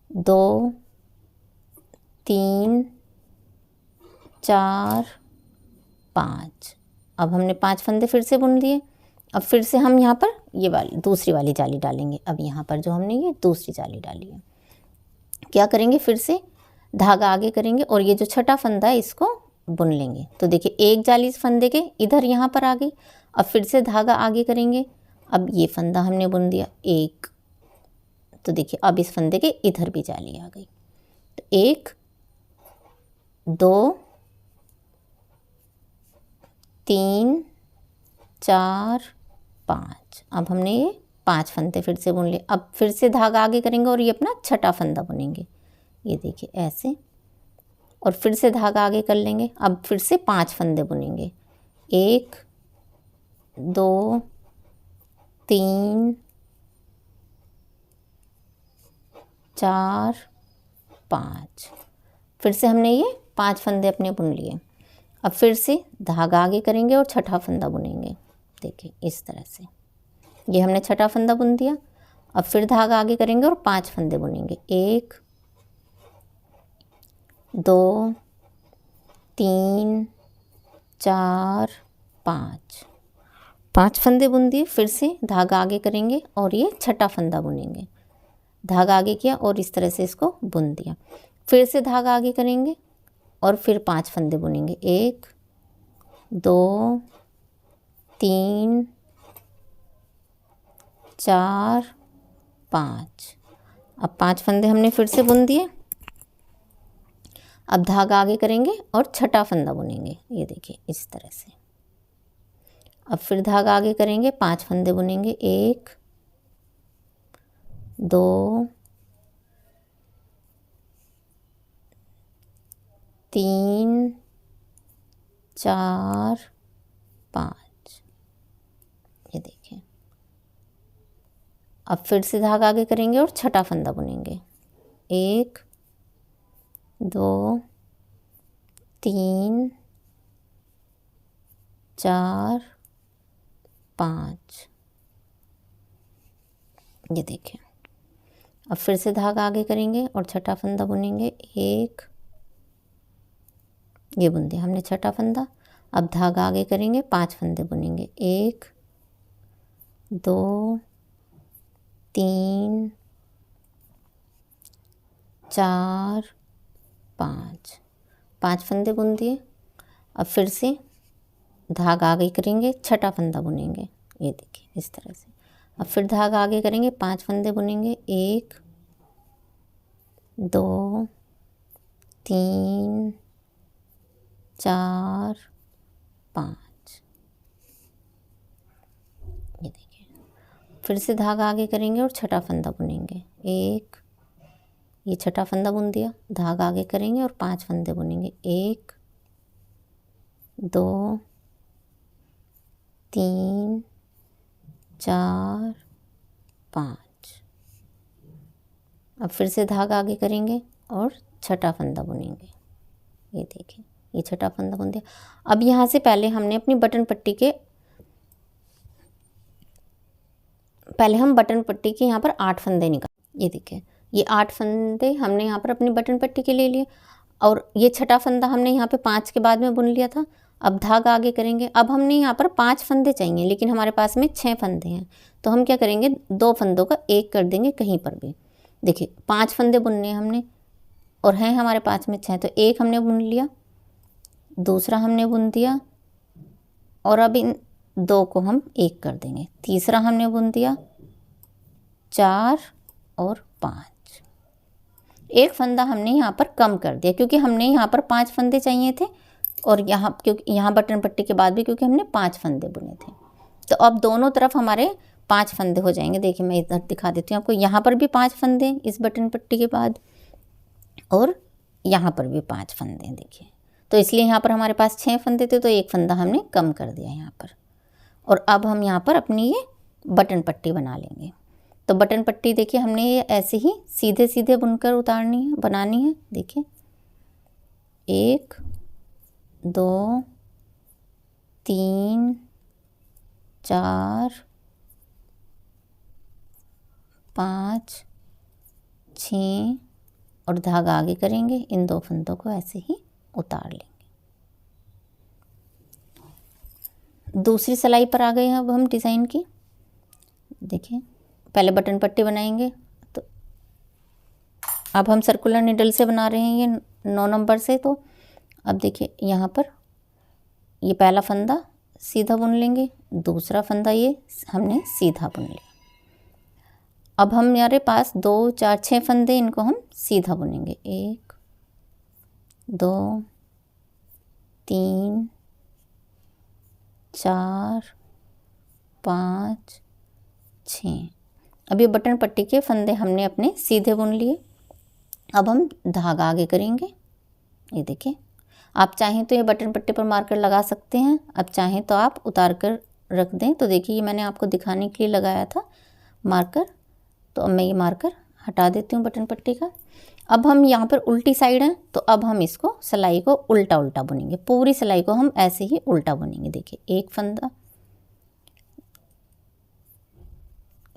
[SPEAKER 1] 2 3 4 5। अब हमने 5 फंदे फिर से बुन लिए। अब फिर से हम यहाँ पर ये वाली दूसरी वाली जाली डालेंगे। अब यहाँ पर जो हमने ये दूसरी जाली डाली है, क्या करेंगे, फिर से धागा आगे करेंगे और ये जो छठा फंदा है इसको बुन लेंगे। तो देखिए एक जाली इस फंदे के इधर यहाँ पर आ गई। अब फिर से धागा आगे करेंगे। अब ये फंदा हमने बुन दिया, 1। तो देखिए अब इस फंदे के इधर भी जाली आ गई। तो 1 2 3 4 5। अब हमने ये 5 फंदे फिर से बुन लिए। अब फिर से धागा आगे करेंगे और ये अपना छठा फंदा बुनेंगे। ये देखिए ऐसे, और फिर से धागा आगे कर लेंगे। अब फिर से 5 फंदे बुनेंगे, 1 2 3 4 5। फिर से हमने ये 5 फंदे अपने बुन लिए। अब फिर से धागा आगे करेंगे और छठा फंदा बुनेंगे। देखिए इस तरह से ये हमने छठा फंदा बुन दिया। अब फिर धागा आगे करेंगे और 5 फंदे बुनेंगे, 1 2 3 4 5। 5 फंदे बुन दिए। फिर से धागा आगे करेंगे और ये छठा फंदा बुनेंगे। धागा आगे किया और इस तरह से इसको बुन दिया। फिर से धागा आगे करेंगे और फिर 5 फंदे बुनेंगे, 1 2 3 4 5। अब 5 फंदे हमने फिर से बुन दिए। अब धागा आगे करेंगे और छठा फंदा बुनेंगे। ये देखिए इस तरह से। अब फिर धागा आगे करेंगे, 5 फंदे बुनेंगे, 1 2 3 4 5। ये देखिए अब फिर से धागा आगे करेंगे और छठा फंदा बुनेंगे, 1 2 3 4 5। ये देखिए अब फिर से धागा आगे करेंगे और छठा फंदा बुनेंगे। एक, ये बुन दिया हमने छठा फंदा। अब धागा आगे करेंगे, 5 फंदे बुनेंगे। 1 2 3 4 5, 5 फंदे बुन दिए। अब फिर से धागा आगे करेंगे, छठा फंदा बुनेंगे। ये देखिए इस तरह से। अब फिर धागा आगे करेंगे, 5 फंदे बुनेंगे। 1 2 3 4 5, ये देखिए। फिर से धागा आगे करेंगे और छठा फंदा बुनेंगे। 1, ये छठा फंदा बुन दिया। धागा आगे करेंगे और 5 फंदे बुनेंगे। 1 2 3 4 5। अब फिर से धागा आगे करेंगे और छठा फंदा बुनेंगे। ये देखिए, ये छठा फंदा बुन दिया। अब यहाँ से पहले हमने अपनी बटन पट्टी के यहाँ पर 8 फंदे निकाले। ये देखिए, ये 8 फंदे हमने यहाँ पर अपनी बटन पट्टी के ले लिए और ये छठा फंदा हमने यहाँ पे 5 के बाद में बुन लिया था। अब धागा आगे करेंगे। अब हमने यहाँ पर 5 फंदे चाहिए, लेकिन हमारे पास में 6 फंदे हैं, तो हम क्या करेंगे, 2 फंदों का 1 कर देंगे कहीं पर भी। देखिए 5 फंदे बुनने हैं हमने और हैं हमारे पास में 6, तो 1 हमने बुन लिया, दूसरा हमने बुन दिया और अब इन 2 को हम 1 कर देंगे। तीसरा हमने बुन दिया, 4 और 5। 1 फंदा हमने यहाँ पर कम कर दिया क्योंकि हमने यहाँ पर 5 फंदे चाहिए थे और यहाँ क्योंकि यहाँ बटन पट्टी के बाद भी क्योंकि हमने 5 फंदे बुने थे, तो अब दोनों तरफ हमारे 5 फंदे हो जाएंगे। देखिए मैं इधर दिखा देती हूँ आपको, यहाँ पर भी 5 फंदे इस बटन पट्टी के बाद और यहाँ पर भी 5 फंदे। देखिए, तो इसलिए यहाँ पर हमारे पास 6 फंदे थे, तो 1 फंदा हमने कम कर दिया यहाँ पर। और अब हम यहाँ पर अपनी ये बटन पट्टी बना लेंगे। तो बटन पट्टी देखिए हमने ये ऐसे ही सीधे सीधे बुनकर बनानी है। देखिए 1 2 3 4 5 6 और धागा आगे करेंगे, इन 2 फंदों को ऐसे ही उतार लेंगे। दूसरी सिलाई पर आ गए हैं अब हम डिज़ाइन की। देखिए पहले बटन पट्टी बनाएंगे, तो अब हम सर्कुलर नीडल से बना रहे हैं ये 9 नंबर से। तो अब देखिए यहाँ पर ये पहला फंदा सीधा बुन लेंगे, दूसरा फंदा ये हमने सीधा बुन लिया। अब हम हमारे पास 2 4 6 फंदे, इनको हम सीधा बुनेंगे। 1 2 3 4 5 6। अब ये बटन पट्टी के फंदे हमने अपने सीधे बुन लिए। अब हम धागा आगे करेंगे। ये देखिए, आप चाहें तो ये बटन पट्टी पर मार्कर लगा सकते हैं, अब चाहें तो आप उतार कर रख दें। तो देखिए ये मैंने आपको दिखाने के लिए लगाया था मार्कर, तो अब मैं ये मार्कर हटा देती हूँ बटन पट्टी का। अब हम यहाँ पर उल्टी साइड हैं, तो अब हम इसको सिलाई को उल्टा उल्टा बुनेंगे। पूरी सिलाई को हम ऐसे ही उल्टा बुनेंगे। देखिए एक फंदा,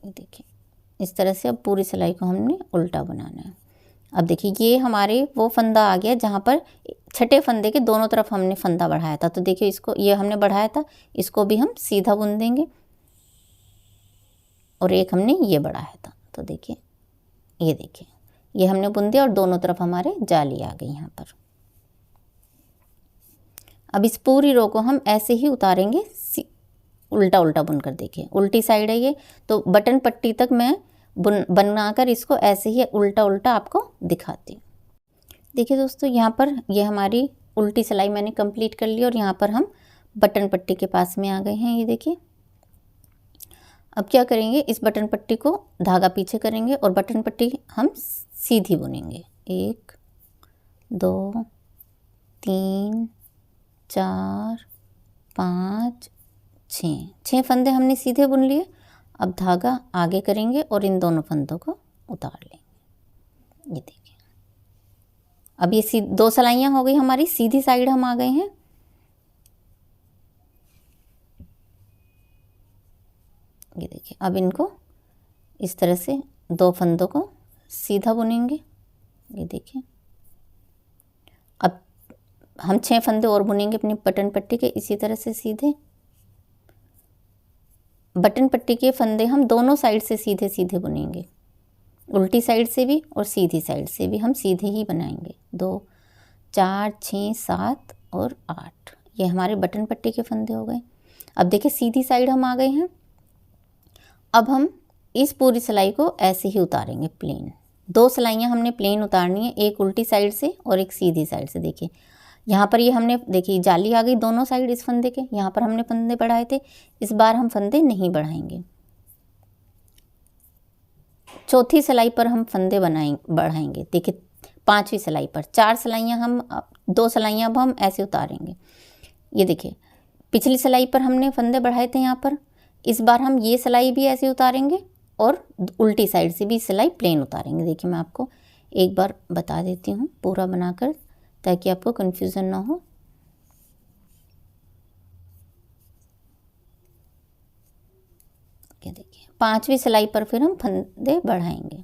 [SPEAKER 1] देखिए इस तरह से अब पूरी सिलाई को हमने उल्टा बनाना है। अब देखिए ये हमारे वो फंदा आ गया जहाँ पर छठे फंदे के दोनों तरफ हमने फंदा बढ़ाया था। तो देखिए इसको, ये हमने बढ़ाया था, इसको भी हम सीधा बुन देंगे और एक हमने ये बढ़ाया था। तो देखिए ये देखिए ये हमने बुन दिया और दोनों तरफ हमारे जाली आ गई यहाँ पर। अब इस पूरी रो को हम ऐसे ही उतारेंगे उल्टा उल्टा बुनकर। देखिए उल्टी साइड है ये, तो बटन पट्टी तक मैं बनाकर इसको ऐसे ही उल्टा उल्टा आपको दिखाती हूँ। देखिए दोस्तों यहाँ पर ये हमारी उल्टी सिलाई मैंने कंप्लीट कर ली और यहाँ पर हम बटन पट्टी के पास में आ गए हैं। ये देखिए अब क्या करेंगे, इस बटन पट्टी को धागा पीछे करेंगे और बटन पट्टी हम सीधी बुनेंगे। 1 2 3 4 5 6 फंदे हमने सीधे बुन लिए। अब धागा आगे करेंगे और इन दोनों फंदों को उतार लेंगे। ये देखिए अब ये 2 सिलाइयाँ हो गई हमारी, सीधी साइड हम आ गए हैं। ये देखिए अब इनको इस तरह से 2 फंदों को सीधा बुनेंगे। ये देखिए, अब हम 6 फंदे और बुनेंगे अपनी बटन पट्टी के इसी तरह से सीधे। बटन पट्टी के फंदे हम दोनों साइड से सीधे सीधे बुनेंगे, उल्टी साइड से भी और सीधी साइड से भी हम सीधे ही बनाएंगे। 2 4 6 7 और 8, ये हमारे बटन पट्टी के फंदे हो गए। अब देखिए सीधी साइड हम आ गए हैं। अब हम इस पूरी सिलाई को ऐसे ही उतारेंगे प्लेन। 2 सिलाइयाँ हमने प्लेन उतारनी है, एक उल्टी साइड से और एक सीधी साइड से। देखिए यहाँ पर ये हमने देखिए जाली आ गई दोनों साइड इस फंदे के, यहाँ पर हमने फंदे बढ़ाए थे, इस बार हम फंदे नहीं बढ़ाएंगे। चौथी सिलाई पर हम फंदे बढ़ाएंगे। देखिए 5वीं सिलाई पर 4 सिलाइयाँ हम 2 सिलाइयाँ अब हम ऐसे उतारेंगे। ये देखिए पिछली सिलाई पर हमने फंदे बढ़ाए थे यहाँ पर, इस बार हम ये सिलाई भी ऐसे उतारेंगे और उल्टी साइड से भी सिलाई प्लेन उतारेंगे। देखिए मैं आपको एक बार बता देती हूँ पूरा बनाकर, ताकि आपको कन्फ्यूज़न ना हो। ये देखिए 5वीं सिलाई पर फिर हम फंदे बढ़ाएंगे।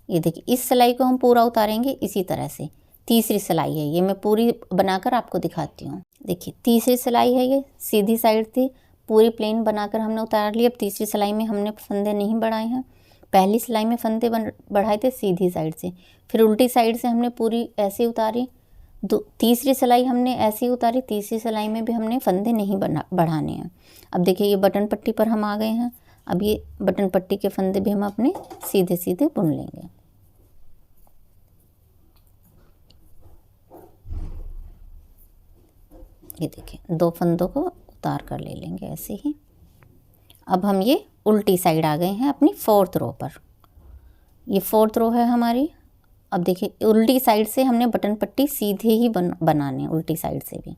[SPEAKER 1] ये देखिए इस सिलाई को हम पूरा उतारेंगे इसी तरह से। तीसरी सिलाई है ये, मैं पूरी बनाकर आपको दिखाती हूँ। देखिए तीसरी सिलाई है ये, सीधी साइड थी, पूरी प्लेन बनाकर हमने उतार ली। अब तीसरी सिलाई में हमने फंदे नहीं बढ़ाए हैं। पहली सिलाई में फंदे बढ़ाए थे सीधी साइड से, फिर उल्टी साइड से हमने पूरी ऐसे उतारी। तीसरी सिलाई हमने ऐसी उतारी, तीसरी सिलाई में भी हमने फंदे नहीं बढ़ाने हैं। अब देखिए ये बटन पट्टी पर हम आ गए हैं। अब ये बटन पट्टी के फंदे भी हम अपने सीधे सीधे बुन लेंगे। ये देखिए 2 फंदों को उतार कर ले लेंगे ऐसे ही। अब हम ये उल्टी साइड आ गए हैं अपनी 4th रो पर। ये 4th रो है हमारी। अब देखिए उल्टी साइड से हमने बटन पट्टी सीधे ही बनाने हैं, उल्टी साइड से भी।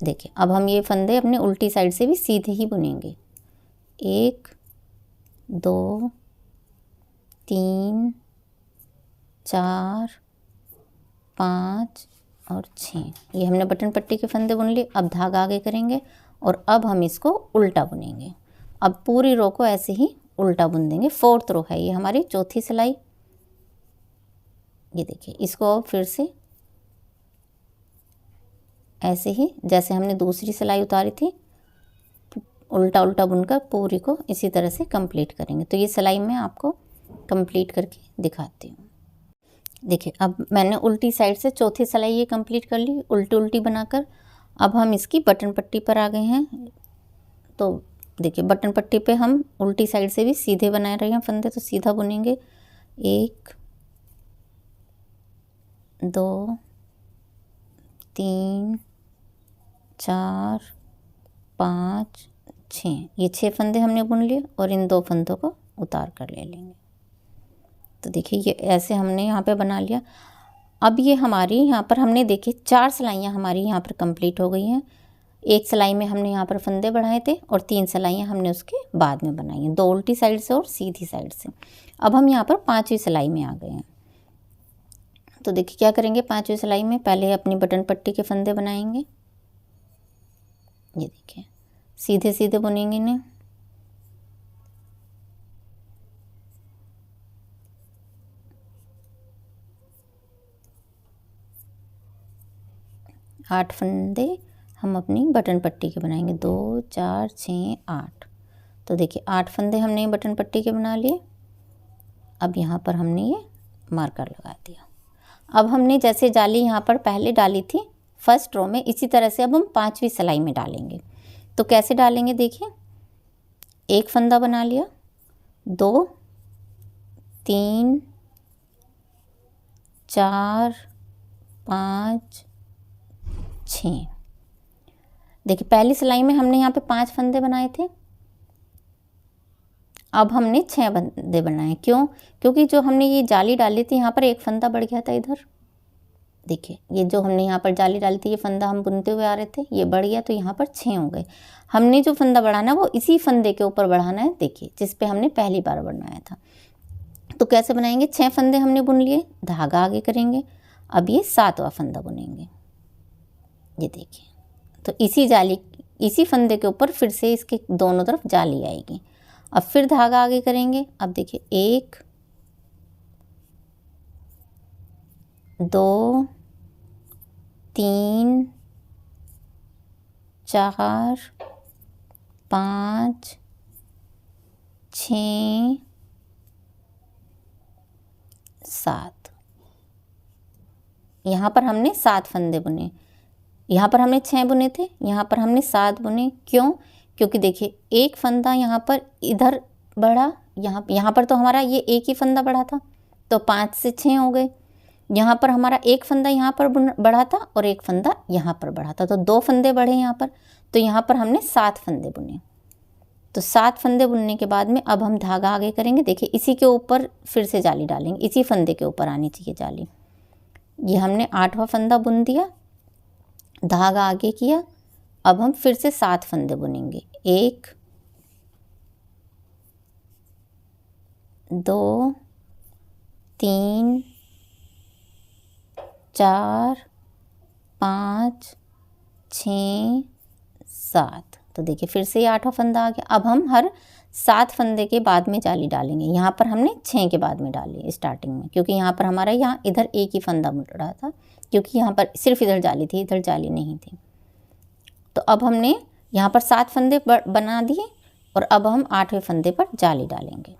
[SPEAKER 1] देखिए अब हम ये फंदे अपने उल्टी साइड से भी सीधे ही बुनेंगे। 1 2 3 4 5 और 6, ये हमने बटन पट्टी के फंदे बुन लिए। अब धागा आगे करेंगे और अब हम इसको उल्टा बुनेंगे। अब पूरी रो को ऐसे ही उल्टा बुन देंगे। 4th रो है ये हमारी, चौथी सिलाई। ये देखिए इसको अब फिर से ऐसे ही जैसे हमने दूसरी सिलाई उतारी थी, उल्टा उल्टा बुनकर पूरी को इसी तरह से कंप्लीट करेंगे। तो ये सिलाई मैं आपको कंप्लीट करके दिखाती हूँ। देखिए अब मैंने उल्टी साइड से चौथी सिलाई ये कंप्लीट कर ली, उल्टी उल्टी बनाकर। अब हम इसकी बटन पट्टी पर आ गए हैं। तो देखिए बटन पट्टी पे हम उल्टी साइड से भी सीधे बना रहे हैं फंदे, तो सीधा बुनेंगे। 1 2 3 4 5 6, ये 6 फंदे हमने बुन लिए और इन 2 फंदों को उतार कर ले लेंगे। तो देखिए ये ऐसे हमने यहाँ पे बना लिया। अब ये हमारी यहाँ पर हमने देखिए 4 सिलाइयाँ हमारी यहाँ पर कंप्लीट हो गई हैं। एक सिलाई में हमने यहाँ पर फंदे बढ़ाए थे और 3 सिलाइयाँ हमने उसके बाद में बनाई हैं, 2 उल्टी साइड से और सीधी साइड से। अब हम यहाँ पर 5वीं सिलाई में आ गए हैं। तो देखिए क्या करेंगे, 5वीं सिलाई में पहले अपनी बटन पट्टी के फंदे बनाएंगे। ये देखिए सीधे सीधे बुनेंगे इन्हें। आठ फंदे हम अपनी बटन पट्टी के बनाएंगे। 2 4 6 8। तो देखिए 8 फंदे हमने बटन पट्टी के बना लिए। अब यहाँ पर हमने ये मार्कर लगा दिया। अब हमने जैसे जाली यहाँ पर पहले डाली थी फर्स्ट रो में, इसी तरह से अब हम 5वीं सिलाई में डालेंगे। तो कैसे डालेंगे देखिए, एक फंदा बना लिया, 2 3 4 5 6। देखिए पहली सिलाई में हमने यहाँ पे 5 फंदे बनाए थे, अब हमने 6 फंदे बनाए। क्यों? क्योंकि जो हमने ये जाली डाली थी यहाँ पर एक फंदा बढ़ गया था इधर। देखिए ये जो हमने यहाँ पर जाली डाली थी, ये फंदा हम बुनते हुए आ रहे थे, ये बढ़ गया तो यहाँ पर 6 हो गए। हमने जो फंदा बढ़ाना वो इसी फंदे के ऊपर बढ़ाना है, देखिए जिस पे हमने पहली बार बनाया था। तो कैसे बनाएंगे, 6 फंदे हमने बुन लिए, धागा आगे करेंगे। अब ये 7वां फंदा बुनेंगे। ये देखिए तो इसी फंदे के ऊपर फिर से इसके दोनों तरफ जाली आएगी। अब फिर धागा आगे करेंगे। अब देखिए 1 2 3 4 5 6 7। यहाँ पर हमने 7 फंदे बुने, यहाँ पर हमने 6 बुने थे, यहाँ पर हमने 7 बुने। क्यों? क्योंकि देखिए एक फंदा यहाँ पर इधर बढ़ा, यहाँ पर तो हमारा ये एक ही फंदा बढ़ा था, तो 5 से 6 हो गए। यहाँ पर हमारा एक फंदा यहाँ पर बढ़ा था और एक फंदा यहाँ पर बढ़ा था, तो 2 फंदे बढ़े यहाँ पर। तो यहाँ पर हमने 7 फंदे बुने। तो 7 फंदे बुनने के बाद में अब हम धागा आगे करेंगे। देखिए इसी के ऊपर फिर से जाली डालेंगे, इसी फंदे के ऊपर आनी चाहिए जाली। ये हमने 8वां फंदा बुन दिया, धागा आगे किया। अब हम फिर से 7 फंदे बुनेंगे। 1 2 3 4 5 6 7। तो देखिए फिर से ये 8वां फंदा आ गया। अब हम हर 7 फंदे के बाद में जाली डालेंगे। यहाँ पर हमने 6 के बाद में डाली स्टार्टिंग में, क्योंकि यहाँ पर हमारा यहाँ इधर एक ही फंदा मुड़ रहा था, क्योंकि यहाँ पर सिर्फ इधर जाली थी, इधर जाली नहीं थी। तो अब हमने यहाँ पर 7 फंदे बना दिए और अब हम 8वें फंदे पर जाली डालेंगे।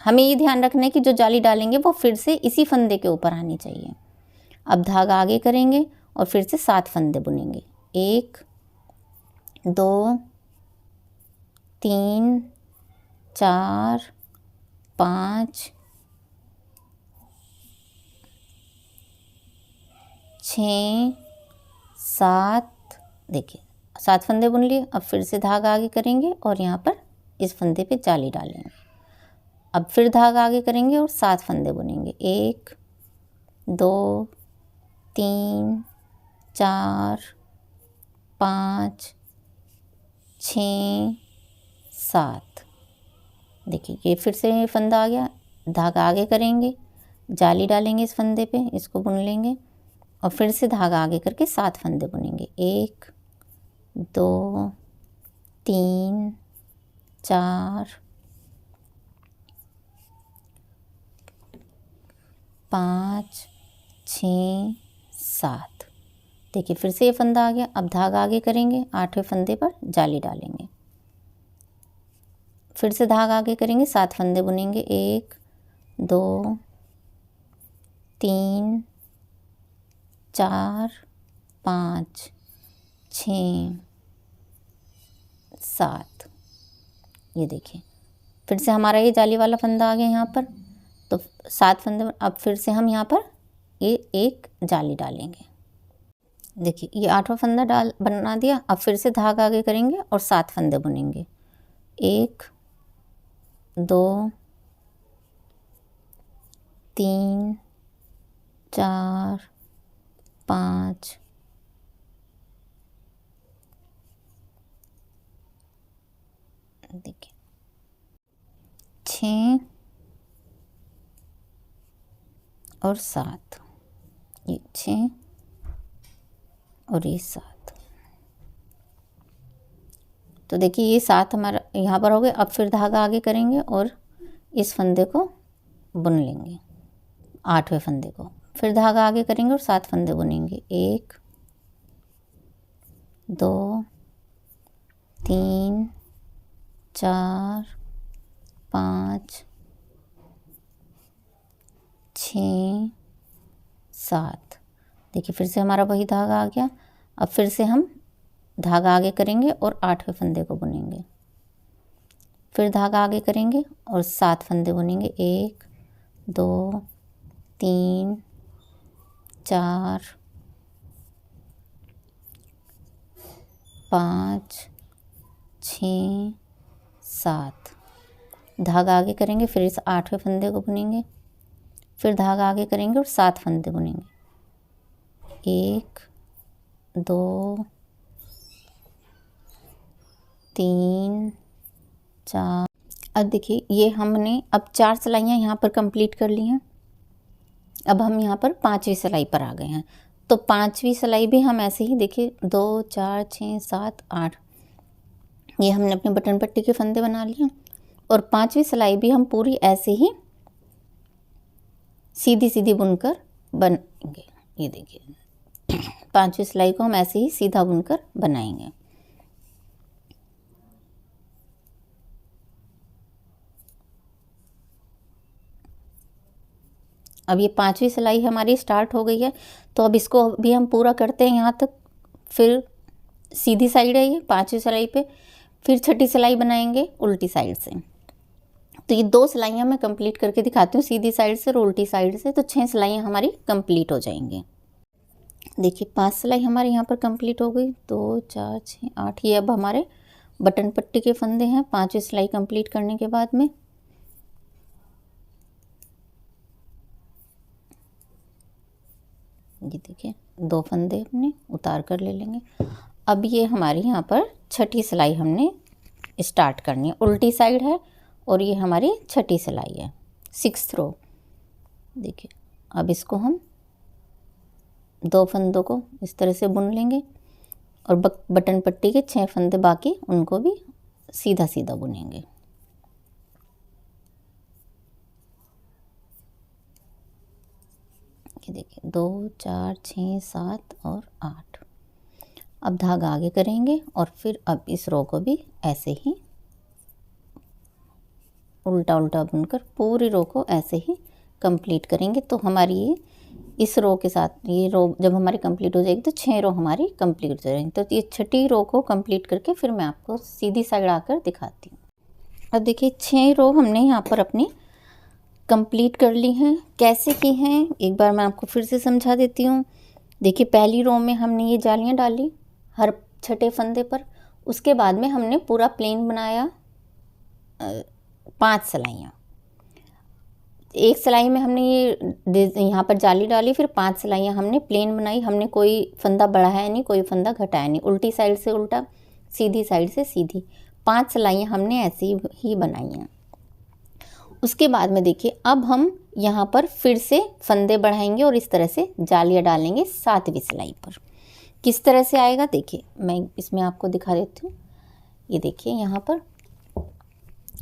[SPEAKER 1] हमें ये ध्यान रखना है कि जो जाली डालेंगे वो फिर से इसी फंदे के ऊपर आनी चाहिए। अब धागा आगे करेंगे और फिर से 7 फंदे बुनेंगे। 1 2 3 4 5 6 7। देखिए 7 फंदे बुन लिए। अब फिर से धागा आगे करेंगे और यहाँ पर इस फंदे पे जाली डालेंगे। अब फिर धागा आगे करेंगे और 7 फंदे बुनेंगे। 1 2 3 4 5 6 7। देखिए ये फिर से फंदा आ गया। धागा आगे करेंगे, जाली डालेंगे इस फंदे पे, इसको बुन लेंगे और फिर से धागा आगे करके 7 फंदे बुनेंगे। 1 2 3 4 5 6 7। देखिए फिर से ये फंदा आ गया। अब धागा आगे करेंगे, 8वें फंदे पर जाली डालेंगे, फिर से धागा आगे करेंगे, 7 फंदे बुनेंगे। 1 2 3 4 5 6 7। ये देखिए फिर से हमारा ये जाली वाला फंदा आ गया यहाँ पर। तो 7 फंदे। अब फिर से हम यहाँ पर ये एक जाली डालेंगे। देखिए ये 8वां फंदा बना दिया। अब फिर से धागा आगे करेंगे और 7 फंदे बुनेंगे। 1 2 3 4 5 देखिए 6 और 7। ये 6 और ये 7। तो देखिए ये 7 हमारा यहाँ पर हो गए। अब फिर धागा आगे करेंगे और इस फंदे को बुन लेंगे, 8वें फंदे को। फिर धागा आगे करेंगे और 7 फंदे बुनेंगे। 1 2 3 4 5 6 7। देखिए फिर से हमारा वही धागा आ गया। अब फिर से हम धागा आगे करेंगे और 8वें फंदे को बुनेंगे, फिर धागा आगे करेंगे और 7 फंदे बुनेंगे। 1 2 3 4 5 6 7। धागा आगे करेंगे, फिर इस 8वें फंदे को बुनेंगे, फिर धागा आगे करेंगे और 7 फंदे बुनेंगे। 1 2 3 4। अब देखिए ये हमने अब 4 सिलाइयाँ यहाँ पर कंप्लीट कर ली हैं। अब हम यहाँ पर 5वीं सिलाई पर आ गए हैं। तो 5वीं सिलाई भी हम ऐसे ही देखिए 2 4 6 7 8, ये हमने अपने बटन पट्टी के फंदे बना लिए। और 5वीं सिलाई भी हम पूरी ऐसे ही सीधी सीधी बुनकर बनाएंगे। ये देखिए 5वीं सिलाई को हम ऐसे ही सीधा बुनकर बनाएंगे। अब ये 5वीं सिलाई हमारी स्टार्ट हो गई है, तो अब इसको भी हम पूरा करते हैं यहाँ तक। फिर सीधी साइड है ये 5वीं सिलाई पे, फिर 6ठी सिलाई बनाएंगे उल्टी साइड से। तो ये 2 सिलाइयाँ मैं कंप्लीट करके दिखाती हूँ, सीधी साइड से और उल्टी साइड से, तो 6 सिलाइयाँ हमारी कंप्लीट हो जाएंगी। देखिए 5 सिलाई हमारे यहाँ पर कंप्लीट हो गई, 2 4 6 8। ये अब हमारे बटन पट्टी के फंदे हैं 5वीं सिलाई कंप्लीट करने के बाद में। ये देखिए 2 फंदे अपने उतार कर ले लेंगे। अब ये हमारी यहाँ पर 6ठी सिलाई हमने स्टार्ट करनी है, उल्टी साइड है और ये हमारी 6ठी सिलाई है, 6th रो। देखिए अब इसको हम 2 फंदों को इस तरह से बुन लेंगे और बटन पट्टी के 6 फंदे बाकी उनको भी सीधा सीधा बुनेंगे। ये देखिए 2 4 6 7 और 8। अब धागा आगे करेंगे और फिर अब इस रो को भी ऐसे ही उल्टा उल्टा बुनकर पूरी रो को ऐसे ही कंप्लीट करेंगे। तो हमारी ये इस रो के साथ ये रो जब हमारी कंप्लीट हो जाएगी तो 6 रो हमारी कंप्लीट हो जाएगी। तो ये 6ठी रो को कंप्लीट करके फिर मैं आपको सीधी साइड आकर दिखाती हूँ। अब देखिए 6 रो हमने यहाँ पर अपनी कंप्लीट कर ली हैं। कैसे की हैं एक बार मैं आपको फिर से समझा देती हूँ। देखिए पहली रो में हमने ये जालियाँ डाली हर 6ठे फंदे पर, उसके बाद में हमने पूरा प्लेन बनाया 5 सिलाइयाँ। एक सिलाई में हमने ये यहाँ पर जाली डाली, फिर 5 सिलाइयाँ हमने प्लेन बनाई। हमने कोई फंदा बढ़ाया नहीं, कोई फंदा घटाया नहीं, उल्टी साइड से उल्टा, सीधी साइड से सीधी, 5 सिलाइयाँ हमने ऐसी ही बनाई हैं। उसके बाद में देखिए अब हम यहाँ पर फिर से फंदे बढ़ाएंगे और इस तरह से जालियाँ डालेंगे 7वीं सिलाई पर। किस तरह से आएगा देखिए मैं इसमें आपको दिखा देती हूँ। ये देखिए यहाँ पर,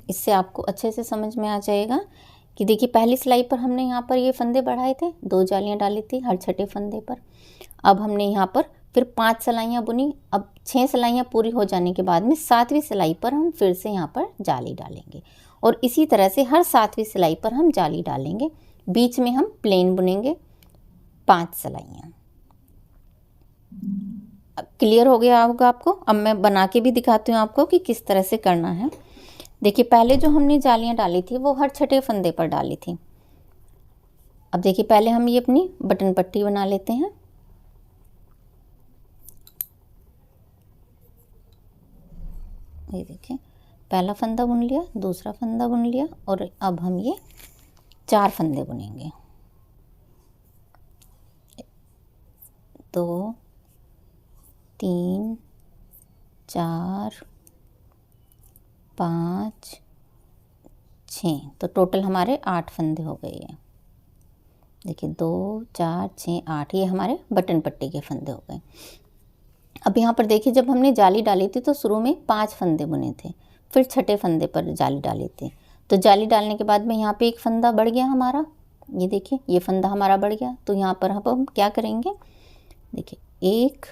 [SPEAKER 1] इससे आपको अच्छे से समझ में आ जाएगा कि देखिए पहली सिलाई पर हमने यहाँ पर ये फंदे बढ़ाए थे, 2 जालियाँ डाली थी हर 6ठे फंदे पर। अब हमने यहाँ पर फिर 5 सिलाइयाँ बुनी। अब 6 सिलाइयाँ पूरी हो जाने के बाद में 7वीं सिलाई पर हम फिर से यहाँ पर जाली डालेंगे और इसी तरह से हर 7वीं सिलाई पर हम जाली डालेंगे। बीच में हम प्लेन बुनेंगे 5 सिलाइयाँ। क्लियर हो गया होगा आपको। अब मैं बना के भी दिखाती हूँ आपको कि किस तरह से करना है। देखिए पहले जो हमने जालियाँ डाली थी वो हर 6ठे फंदे पर डाली थी। अब देखिए पहले हम ये अपनी बटन पट्टी बना लेते हैं। ये देखिए पहला फंदा बुन लिया, दूसरा फंदा बुन लिया और अब हम ये 4 फंदे बुनेंगे। 2 3 4 5 6, तो टोटल हमारे 8 फंदे हो गए हैं। देखिए 2 4 6 8 ये हमारे बटन पट्टी के फंदे हो गए। अब यहाँ पर देखिए जब हमने जाली डाली थी तो शुरू में 5 फंदे बुने थे, फिर 6ठे फंदे पर जाली डाली थी। तो जाली डालने के बाद में यहाँ पे एक फंदा बढ़ गया हमारा। ये देखिए ये फंदा हमारा बढ़ गया। तो यहाँ पर हम क्या करेंगे, देखिए 1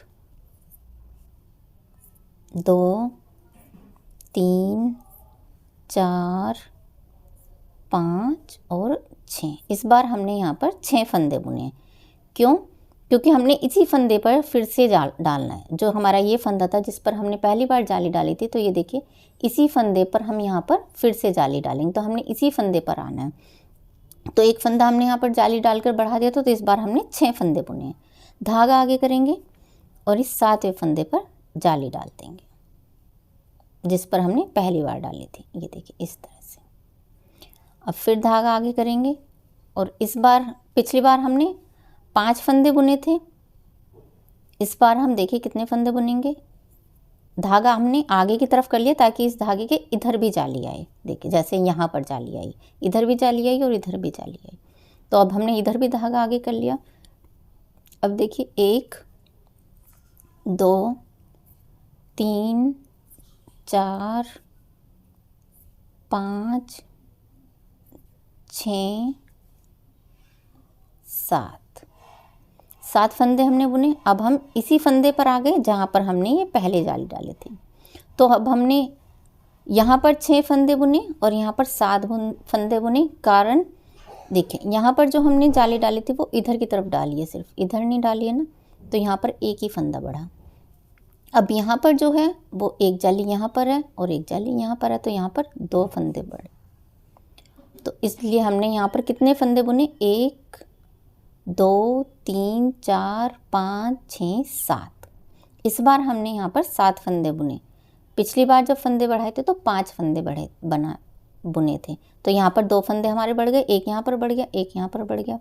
[SPEAKER 1] 2 3 4 5 और 6। इस बार हमने यहाँ पर 6 फंदे बुने। क्यों? क्योंकि हमने इसी फंदे पर फिर से डालना है। जो हमारा ये फंदा था जिस पर हमने पहली बार जाली डाली थी, तो ये देखिए इसी फंदे पर हम यहाँ पर फिर से जाली डालेंगे। तो हमने इसी फंदे पर आना है। तो एक फंदा हमने यहाँ पर जाली डालकर बढ़ा दिया, तो इस बार हमने 6 फंदे बुने हैं। धागा आगे करेंगे और इस 7वें फंदे पर जाली डाल देंगे जिस पर हमने पहली बार डाली थी। ये देखिए इस तरह से। अब फिर धागा आगे करेंगे और इस बार पिछली बार हमने 5 फंदे बुने थे। इस बार हम देखिए कितने फंदे बुनेंगे। धागा हमने आगे की तरफ कर लिया ताकि इस धागे के इधर भी जाली आए। देखिए जैसे यहाँ पर जाली आई, इधर भी जाली आई और इधर भी जाली आई। तो अब हमने इधर भी धागा आगे कर लिया। अब देखिए 1 2 3 4 5 6 7 फंदे हमने बुने। अब हम इसी फंदे पर आ गए जहाँ पर हमने ये पहले जाली डाले थे। तो अब हमने यहाँ पर 6 फंदे बुने और यहाँ पर 7 फंदे बुने। कारण देखें, यहाँ पर जो हमने जाली डाली थी वो इधर की तरफ डाली है, सिर्फ इधर नहीं डाली है ना, तो यहाँ पर एक ही फंदा बढ़ा। अब यहाँ पर जो है वो एक जाली यहाँ पर है और एक जाली यहाँ पर है, तो यहाँ पर 2 फंदे बढ़े। तो इसलिए हमने यहाँ पर कितने फंदे बुने? 1 2 3 4 5 6 7। इस बार हमने यहाँ पर 7 फंदे बुने। पिछली बार जब फंदे बढ़ाए थे तो 5 फंदे बुने थे। तो यहाँ पर 2 फंदे हमारे बढ़ गए, एक यहाँ पर बढ़ गया, एक यहाँ पर बढ़ गया।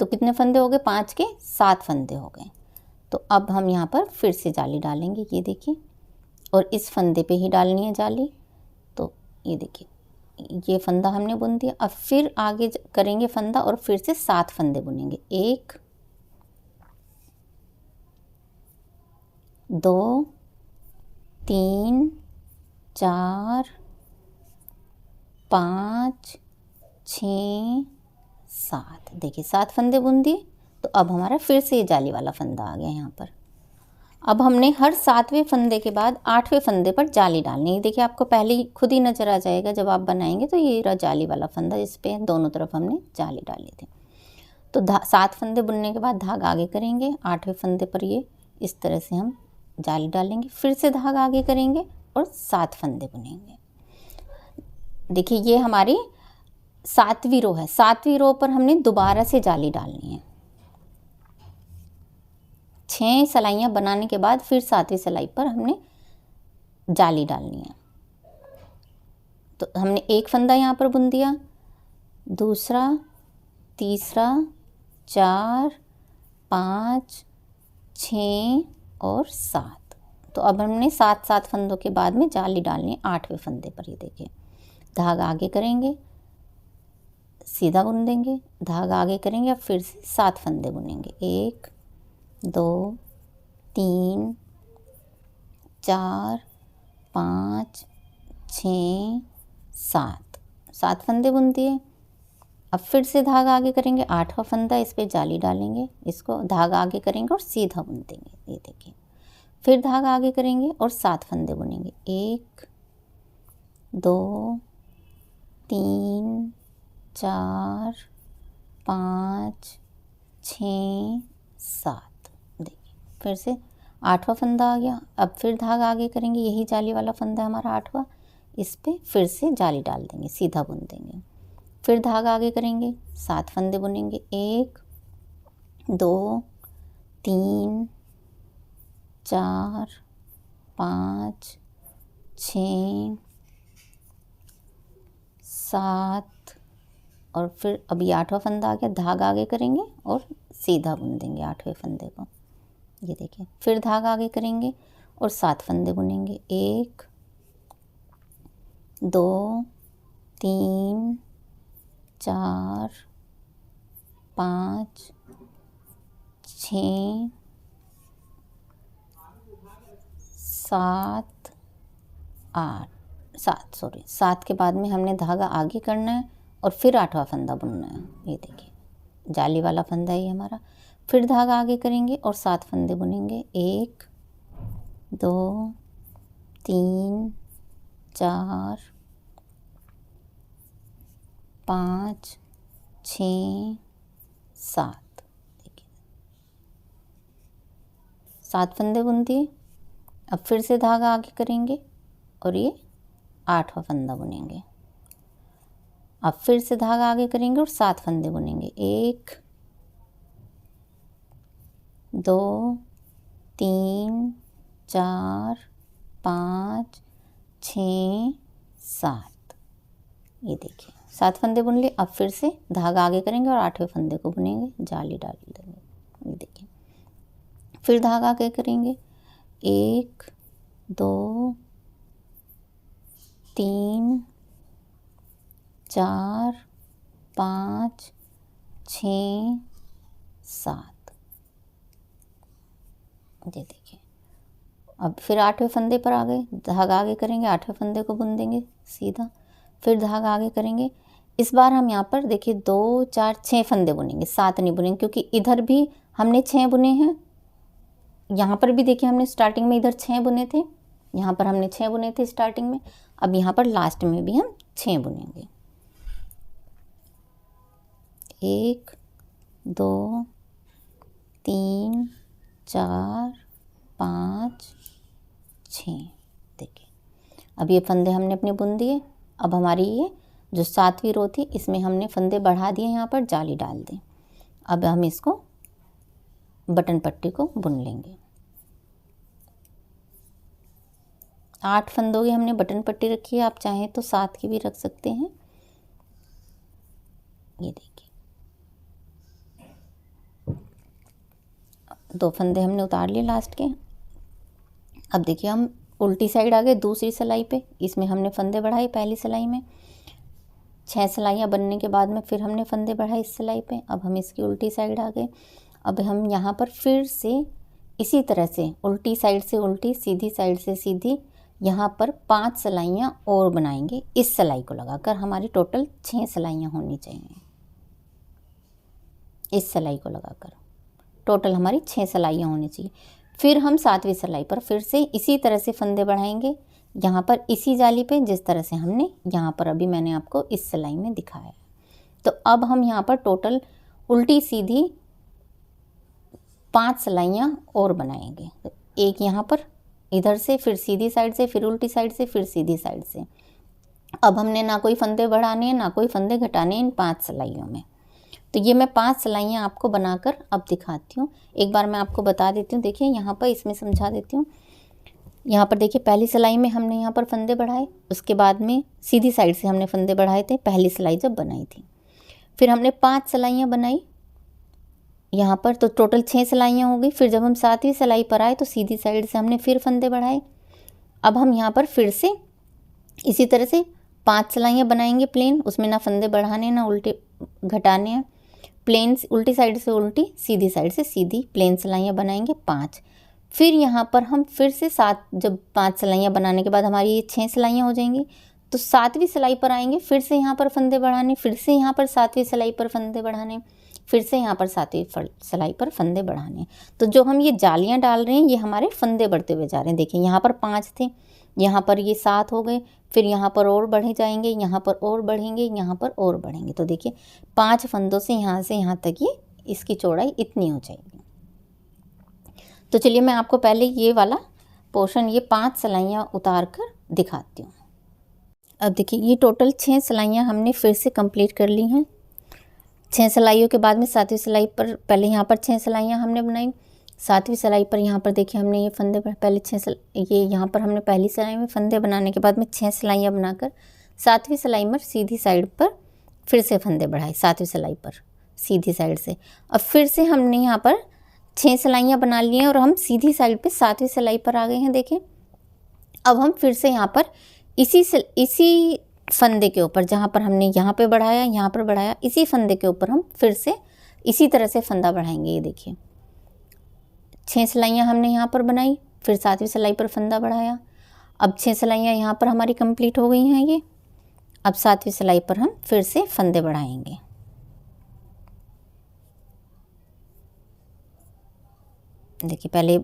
[SPEAKER 1] तो कितने फंदे हो गए? 5 के 7 फंदे हो गए। तो अब हम यहाँ पर फिर से जाली डालेंगे, ये देखिए, और इस फंदे पे ही डालनी है जाली। तो ये देखिए, ये फंदा हमने बुन दिया। अब फिर आगे करेंगे फंदा और फिर से 7 फंदे बुनेंगे। 1 2 3 4 5 6 7। देखिए 7 फंदे बुन दिए। तो अब हमारा फिर से ये जाली वाला फंदा आ गया यहाँ पर। अब हमने हर 7वें फंदे के बाद 8वें फंदे पर जाली डालनी है। देखिए आपको पहले ही खुद ही नज़र आ जाएगा जब आप बनाएंगे। तो ये रहा जाली वाला फंदा, इस पे दोनों तरफ हमने जाली डाली थी। तो 7 फंदे बुनने के बाद धागा आगे करेंगे। 8वें फंदे पर ये इस तरह से हम जाली डालेंगे, फिर से धागा आगे करेंगे और 7 फंदे बुनेंगे। देखिए ये हमारी 7वीं रो है। 7वीं रो पर हमने दोबारा से जाली डालनी है। 6 सिलाइयाँ बनाने के बाद फिर 7वीं सिलाई पर हमने जाली डालनी है। तो हमने एक फंदा यहाँ पर बुन दिया, दूसरा, तीसरा, 4 5 6 और 7। तो अब हमने 7 फंदों के बाद में जाली डालनी है 8वें फंदे पर। ये देखिए, धागा आगे करेंगे, सीधा बुन देंगे, धागा आगे करेंगे, अब फिर से 7 फंदे बुनेंगे। 1 2 3 4 5 6 7 फंदे बुन दिए। अब फिर से धागा आगे करेंगे, 8वां फंदा, इस पे जाली डालेंगे, इसको धागा आगे करेंगे और सीधा बुन देंगे। ये देखिए, फिर धागा आगे करेंगे और 7 फंदे बुनेंगे। 1 2 3 4 5 6 7। देखिए फिर से 8वां फंदा आ गया। अब फिर धागा आगे करेंगे, यही जाली वाला फंदा है हमारा 8वां, इस पे फिर से जाली डाल देंगे, सीधा बुन देंगे। फिर धागा आगे करेंगे, 7 फंदे बुनेंगे। 1 2 3 4 5 6 7 और फिर अभी 8वां फंदा आ गया, धागा आगे करेंगे और सीधा बुन देंगे 8वें फंदे को। ये देखिए, फिर धागा आगे करेंगे और 7 फंदे बुनेंगे। 1 2 3 4 5 6 7 8 7 के बाद में हमने धागा आगे करना है और फिर 8वां फंदा बुनना है। ये देखिए, जाली वाला फंदा है ये हमारा। फिर धागा आगे करेंगे और 7 फंदे बुनेंगे। 1 2 3 4 5 6 7। देखिए 7 फंदे बुन दिए। अब फिर से धागा आगे करेंगे और ये 8वां फंदा बुनेंगे। अब फिर से धागा आगे करेंगे और 7 फंदे बुनेंगे। 1 2 3 4 5 6 7। ये देखिए 7 फंदे बुन लिए। अब फिर से धागा आगे करेंगे और 8वें फंदे को बुनेंगे, जाली डाल देंगे। ये देखिए, फिर धागा आगे करेंगे। 1 2 3 4 5 6 7। ये देखिए, अब फिर 8वें फंदे पर आ गए, धागा आगे करेंगे, 8वें फंदे को बुन देंगे सीधा। फिर धागा आगे करेंगे। इस बार हम यहाँ पर देखिए 2 4 6 फंदे बुनेंगे, 7 नहीं बुनेंगे, क्योंकि इधर भी हमने 6 बुने हैं, यहाँ पर भी देखिए हमने स्टार्टिंग में इधर 6 बुने थे, यहाँ पर हमने 6 बुने थे स्टार्टिंग में। अब यहाँ पर लास्ट में भी हम 6 बुनेंगे। 1 2 3 4 5 6। देखिए अब ये फंदे हमने अपने बुन दिए। अब हमारी ये जो 7वीं रो थी इसमें हमने फंदे बढ़ा दिए, यहाँ पर जाली डाल दें। अब हम इसको बटन पट्टी को बुन लेंगे। 8 फंदों की हमने बटन पट्टी रखी है, आप चाहें तो 7 की भी रख सकते हैं। ये देखिए 2 फंदे हमने उतार लिए लास्ट के। अब देखिए हम उल्टी साइड आ गए दूसरी सिलाई पे, इसमें हमने फंदे बढ़ाए पहली सिलाई में। 6 सिलाइयाँ बनने के बाद में फिर हमने फंदे बढ़ाए इस सिलाई पे। अब हम इसकी उल्टी साइड आ गए। अब हम यहाँ पर फिर से इसी तरह से उल्टी साइड से उल्टी, सीधी साइड से सीधी, यहाँ पर 5 सिलाइयाँ और बनाएंगे इस सिलाई को लगाकर। हमारी टोटल 6 सिलाइयाँ होनी चाहिए इस सिलाई को लगाकर। टोटल हमारी 6 सिलाइयाँ होनी चाहिए। फिर हम 7वीं सिलाई पर फिर से इसी तरह से फंदे बढ़ाएंगे, यहाँ पर इसी जाली पे जिस तरह से हमने यहाँ पर अभी मैंने आपको इस सिलाई में दिखाया। तो अब हम यहाँ पर टोटल उल्टी सीधी 5 सिलाइयाँ और बनाएंगे। तो एक यहाँ पर इधर से, फिर सीधी साइड से, फिर उल्टी साइड से, फिर सीधी साइड से। अब हमने ना कोई फंदे बढ़ाने हैं ना कोई फंदे घटाने इन 5 सिलाइयों में। तो ये मैं 5 सिलाइयाँ आपको बनाकर अब दिखाती हूँ। एक बार मैं आपको बता देती हूँ। देखिए यहाँ पर इसमें समझा देती हूँ। यहाँ पर देखिए पहली सिलाई में हमने यहाँ पर फंदे बढ़ाए, उसके बाद में सीधी साइड से हमने फंदे बढ़ाए थे पहली सिलाई जब बनाई थी। फिर हमने 5 सिलाइयाँ बनाई यहाँ पर, तो टोटल 6 सिलाइयाँ हो गई। फिर जब हम 7वीं सिलाई पर आए तो सीधी साइड से हमने फिर फंदे बढ़ाए। अब हम यहाँ पर फिर से इसी तरह से 5 सिलाइयाँ बनाएंगे प्लेन, उसमें ना फंदे बढ़ाने ना उल्टे घटाने हैं। प्लेन उल्टी साइड से उल्टी, सीधी साइड से सीधी प्लेन सिलाइयाँ बनाएंगे 5। फिर यहाँ पर हम फिर से 7, जब 5 सिलाइयाँ बनाने के बाद हमारी ये 6 सिलाइयाँ हो जाएंगी, तो 7वीं सिलाई पर आएंगे, फिर से यहाँ पर फंदे बढ़ाने, फिर से यहाँ पर 7वीं सिलाई पर फंदे बढ़ाने, फिर से यहाँ पर 7वीं सिलाई पर फंदे बढ़ाने। तो जो हम ये जालियाँ डाल रहे हैं ये हमारे फंदे बढ़ते हुए जा रहे हैं। देखिए यहाँ पर 5 थे, यहाँ पर ये 7 हो गए, फिर यहाँ पर और बढ़े जाएंगे, यहाँ पर और बढ़ेंगे, यहाँ पर और बढ़ेंगे। तो देखिए 5 फंदों से यहाँ तक ये इसकी चौड़ाई इतनी हो जाएगी। तो चलिए मैं आपको पहले ये वाला पोर्शन, ये 5 सिलाइयाँ उतार कर दिखाती हूँ। अब देखिए ये टोटल 6 सिलाइयाँ हमने फिर से कंप्लीट कर ली हैं। 6 सिलाइयों के बाद में 7वीं सिलाई पर, पहले यहाँ पर 6 सिलाइयाँ हमने बनाई, 7वीं सिलाई पर यहाँ पर देखिए हमने ये फंदे पहले ये यहाँ पर हमने पहली सिलाई में फंदे बनाने के बाद में 6 सिलाइयाँ बनाकर 7वीं सिलाई में सीधी साइड पर फिर से फंदे बढ़ाए 7वीं सिलाई पर सीधी साइड से। अब फिर से हमने यहाँ पर 6 सिलाइयाँ बना ली हैं और हम सीधी साइड पे 7वीं सिलाई पर आ गए हैं। देखिए अब हम फिर से यहाँ पर इसी फंदे के ऊपर, जहाँ पर हमने यहाँ पे बढ़ाया, यहाँ पर बढ़ाया, इसी फंदे के ऊपर हम फिर से इसी तरह से फंदा बढ़ाएंगे। ये देखिए 6 सिलाइयाँ हमने यहाँ पर बनाई, फिर 7वीं सिलाई पर फंदा बढ़ाया। अब 6 सिलाइयाँ यहाँ पर हमारी कंप्लीट हो गई हैं ये। अब 7वीं सिलाई पर हम फिर से फंदे बढ़ाएंगे। देखिए पहले,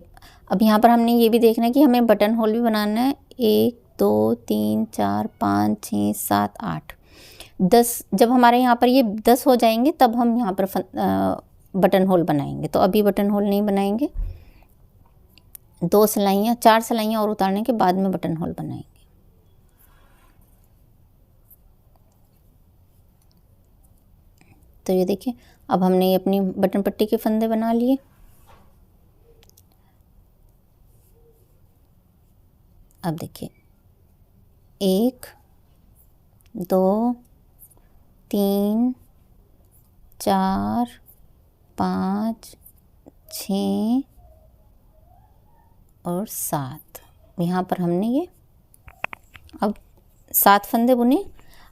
[SPEAKER 1] अब यहाँ पर हमने ये भी देखना है कि हमें बटन होल भी बनाना है। 1 2 3 4 5 6 7 8 10। जब हमारे यहाँ पर ये 10 हो जाएंगे तब हम यहाँ पर बटन होल बनाएंगे। तो अभी बटन होल नहीं बनाएंगे, 2 सिलाइयाँ 4 सिलाइयाँ और उतारने के बाद में बटन होल बनाएंगे। तो ये देखिए अब हमने अपनी बटन पट्टी के फंदे बना लिए। अब देखिए 1 2 3 4 5 6 और 7। यहाँ पर हमने ये अब 7 फंदे बुने।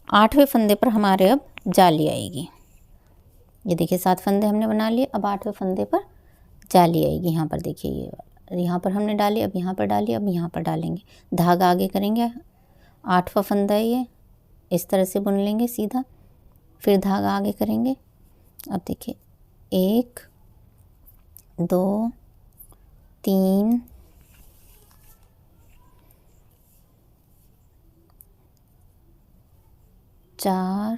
[SPEAKER 1] 8वें फंदे पर हमारे अब जाली आएगी। ये देखिए 7 फंदे हमने बना लिए, अब 8वें फंदे पर जाली आएगी। यहाँ पर देखिए ये यहाँ पर हमने डाली, अब यहाँ पर डाली, अब यहाँ पर डालेंगे, धागा आगे करेंगे। 8वां फंदा है ये, इस तरह से बुन लेंगे सीधा, फिर धागा आगे करेंगे। अब देखिए 1 2 3 4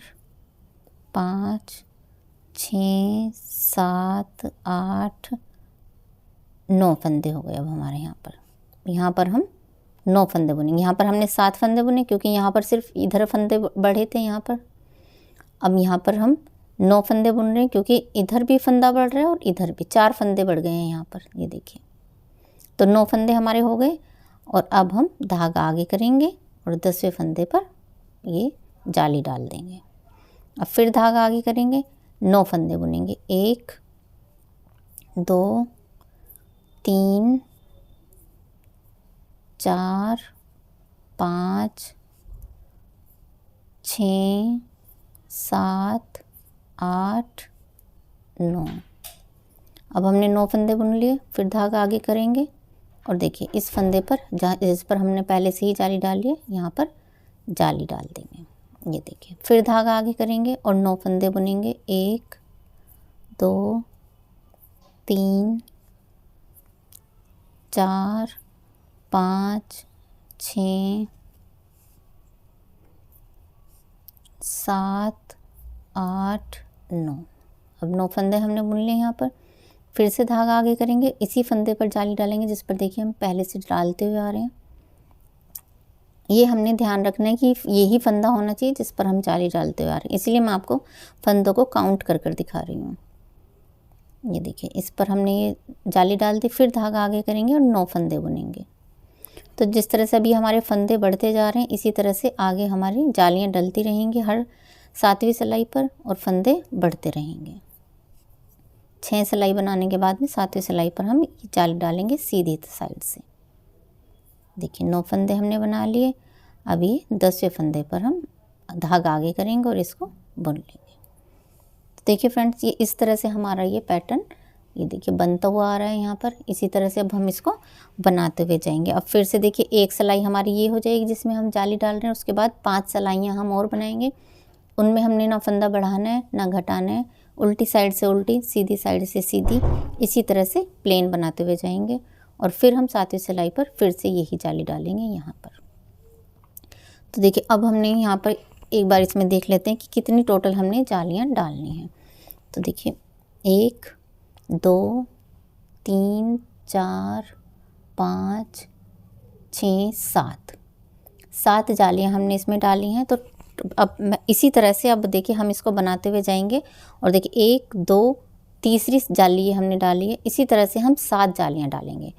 [SPEAKER 1] 5 6 7 8 9 फंदे हो गए। अब हमारे यहाँ पर हम 9 फंदे बुनेंगे। यहाँ पर हमने 7 फंदे बुने क्योंकि यहाँ पर सिर्फ इधर फंदे बढ़े थे यहाँ पर। अब यहाँ पर हम 9 फंदे बुन रहे हैं क्योंकि इधर भी फंदा बढ़ रहा है और इधर भी 4 फंदे बढ़ गए हैं यहाँ पर, ये देखिए। तो 9 फंदे हमारे हो गए और अब हम धागा आगे करेंगे और 10वें फंदे पर ये जाली डाल देंगे। अब फिर धागा आगे करेंगे, 9 फंदे बुनेंगे। 1 2 3 4 5 6 7 8 9। अब हमने 9 फंदे बुन लिए, फिर धागा आगे करेंगे और देखिए इस फंदे पर जहाँ जिस पर हमने पहले से ही जाली डाली है यहाँ पर जाली डाल देंगे, ये देखिए। फिर धागा आगे करेंगे और 9 फंदे बुनेंगे। 1 2 3 4 5 6 7 8 9। अब 9 फंदे हमने बुन लिए यहाँ पर। फिर से धागा आगे करेंगे, इसी फंदे पर जाली डालेंगे जिस पर देखिए हम पहले से डालते हुए आ रहे हैं। ये हमने ध्यान रखना है कि यही फंदा होना चाहिए जिस पर हम जाली डालते हुए आ रहे हैं, इसलिए मैं आपको फंदों को काउंट कर कर दिखा रही हूँ। ये देखिए इस पर हमने ये जाली डाल दी, फिर धागा आगे करेंगे और 9 फंदे बुनेंगे। तो जिस तरह से अभी हमारे फंदे बढ़ते जा रहे हैं इसी तरह से आगे हमारी जालियाँ डलती रहेंगी हर 7वीं सिलाई पर और फंदे बढ़ते रहेंगे। 6 सिलाई बनाने के बाद में 7वीं सिलाई पर हम जाली डालेंगे सीधी साइड से। देखिए 9 फंदे हमने बना लिए। अभी 10वें फंदे पर हम धागा आगे करेंगे और इसको बुन लेंगे। तो देखिए फ्रेंड्स, ये इस तरह से हमारा ये पैटर्न ये देखिए बनता हुआ आ रहा है यहाँ पर। इसी तरह से अब हम इसको बनाते हुए जाएंगे। अब फिर से देखिए एक सिलाई हमारी ये हो जाएगी जिसमें हम जाली डाल रहे हैं, उसके बाद 5 सिलाइयाँ हम और बनाएंगे। उनमें हमने ना फंदा बढ़ाना है ना घटाना है, उल्टी साइड से उल्टी, सीधी साइड से सीधी, इसी तरह से प्लेन बनाते हुए जाएंगे। और फिर हम 7वीं सिलाई पर फिर से यही जाली डालेंगे यहाँ पर। तो देखिए अब हमने यहाँ पर एक बार इसमें देख लेते हैं कि कितनी टोटल हमने जालियाँ डालनी हैं। तो देखिए 1 2 3 4 5 6 7 जालियाँ हमने इसमें डाली हैं। तो अब इसी तरह से अब देखिए हम इसको बनाते हुए जाएंगे। और देखिए 1 2 तीसरी जाली ये हमने डाली है, इसी तरह से हम 7 जालियाँ डालेंगे।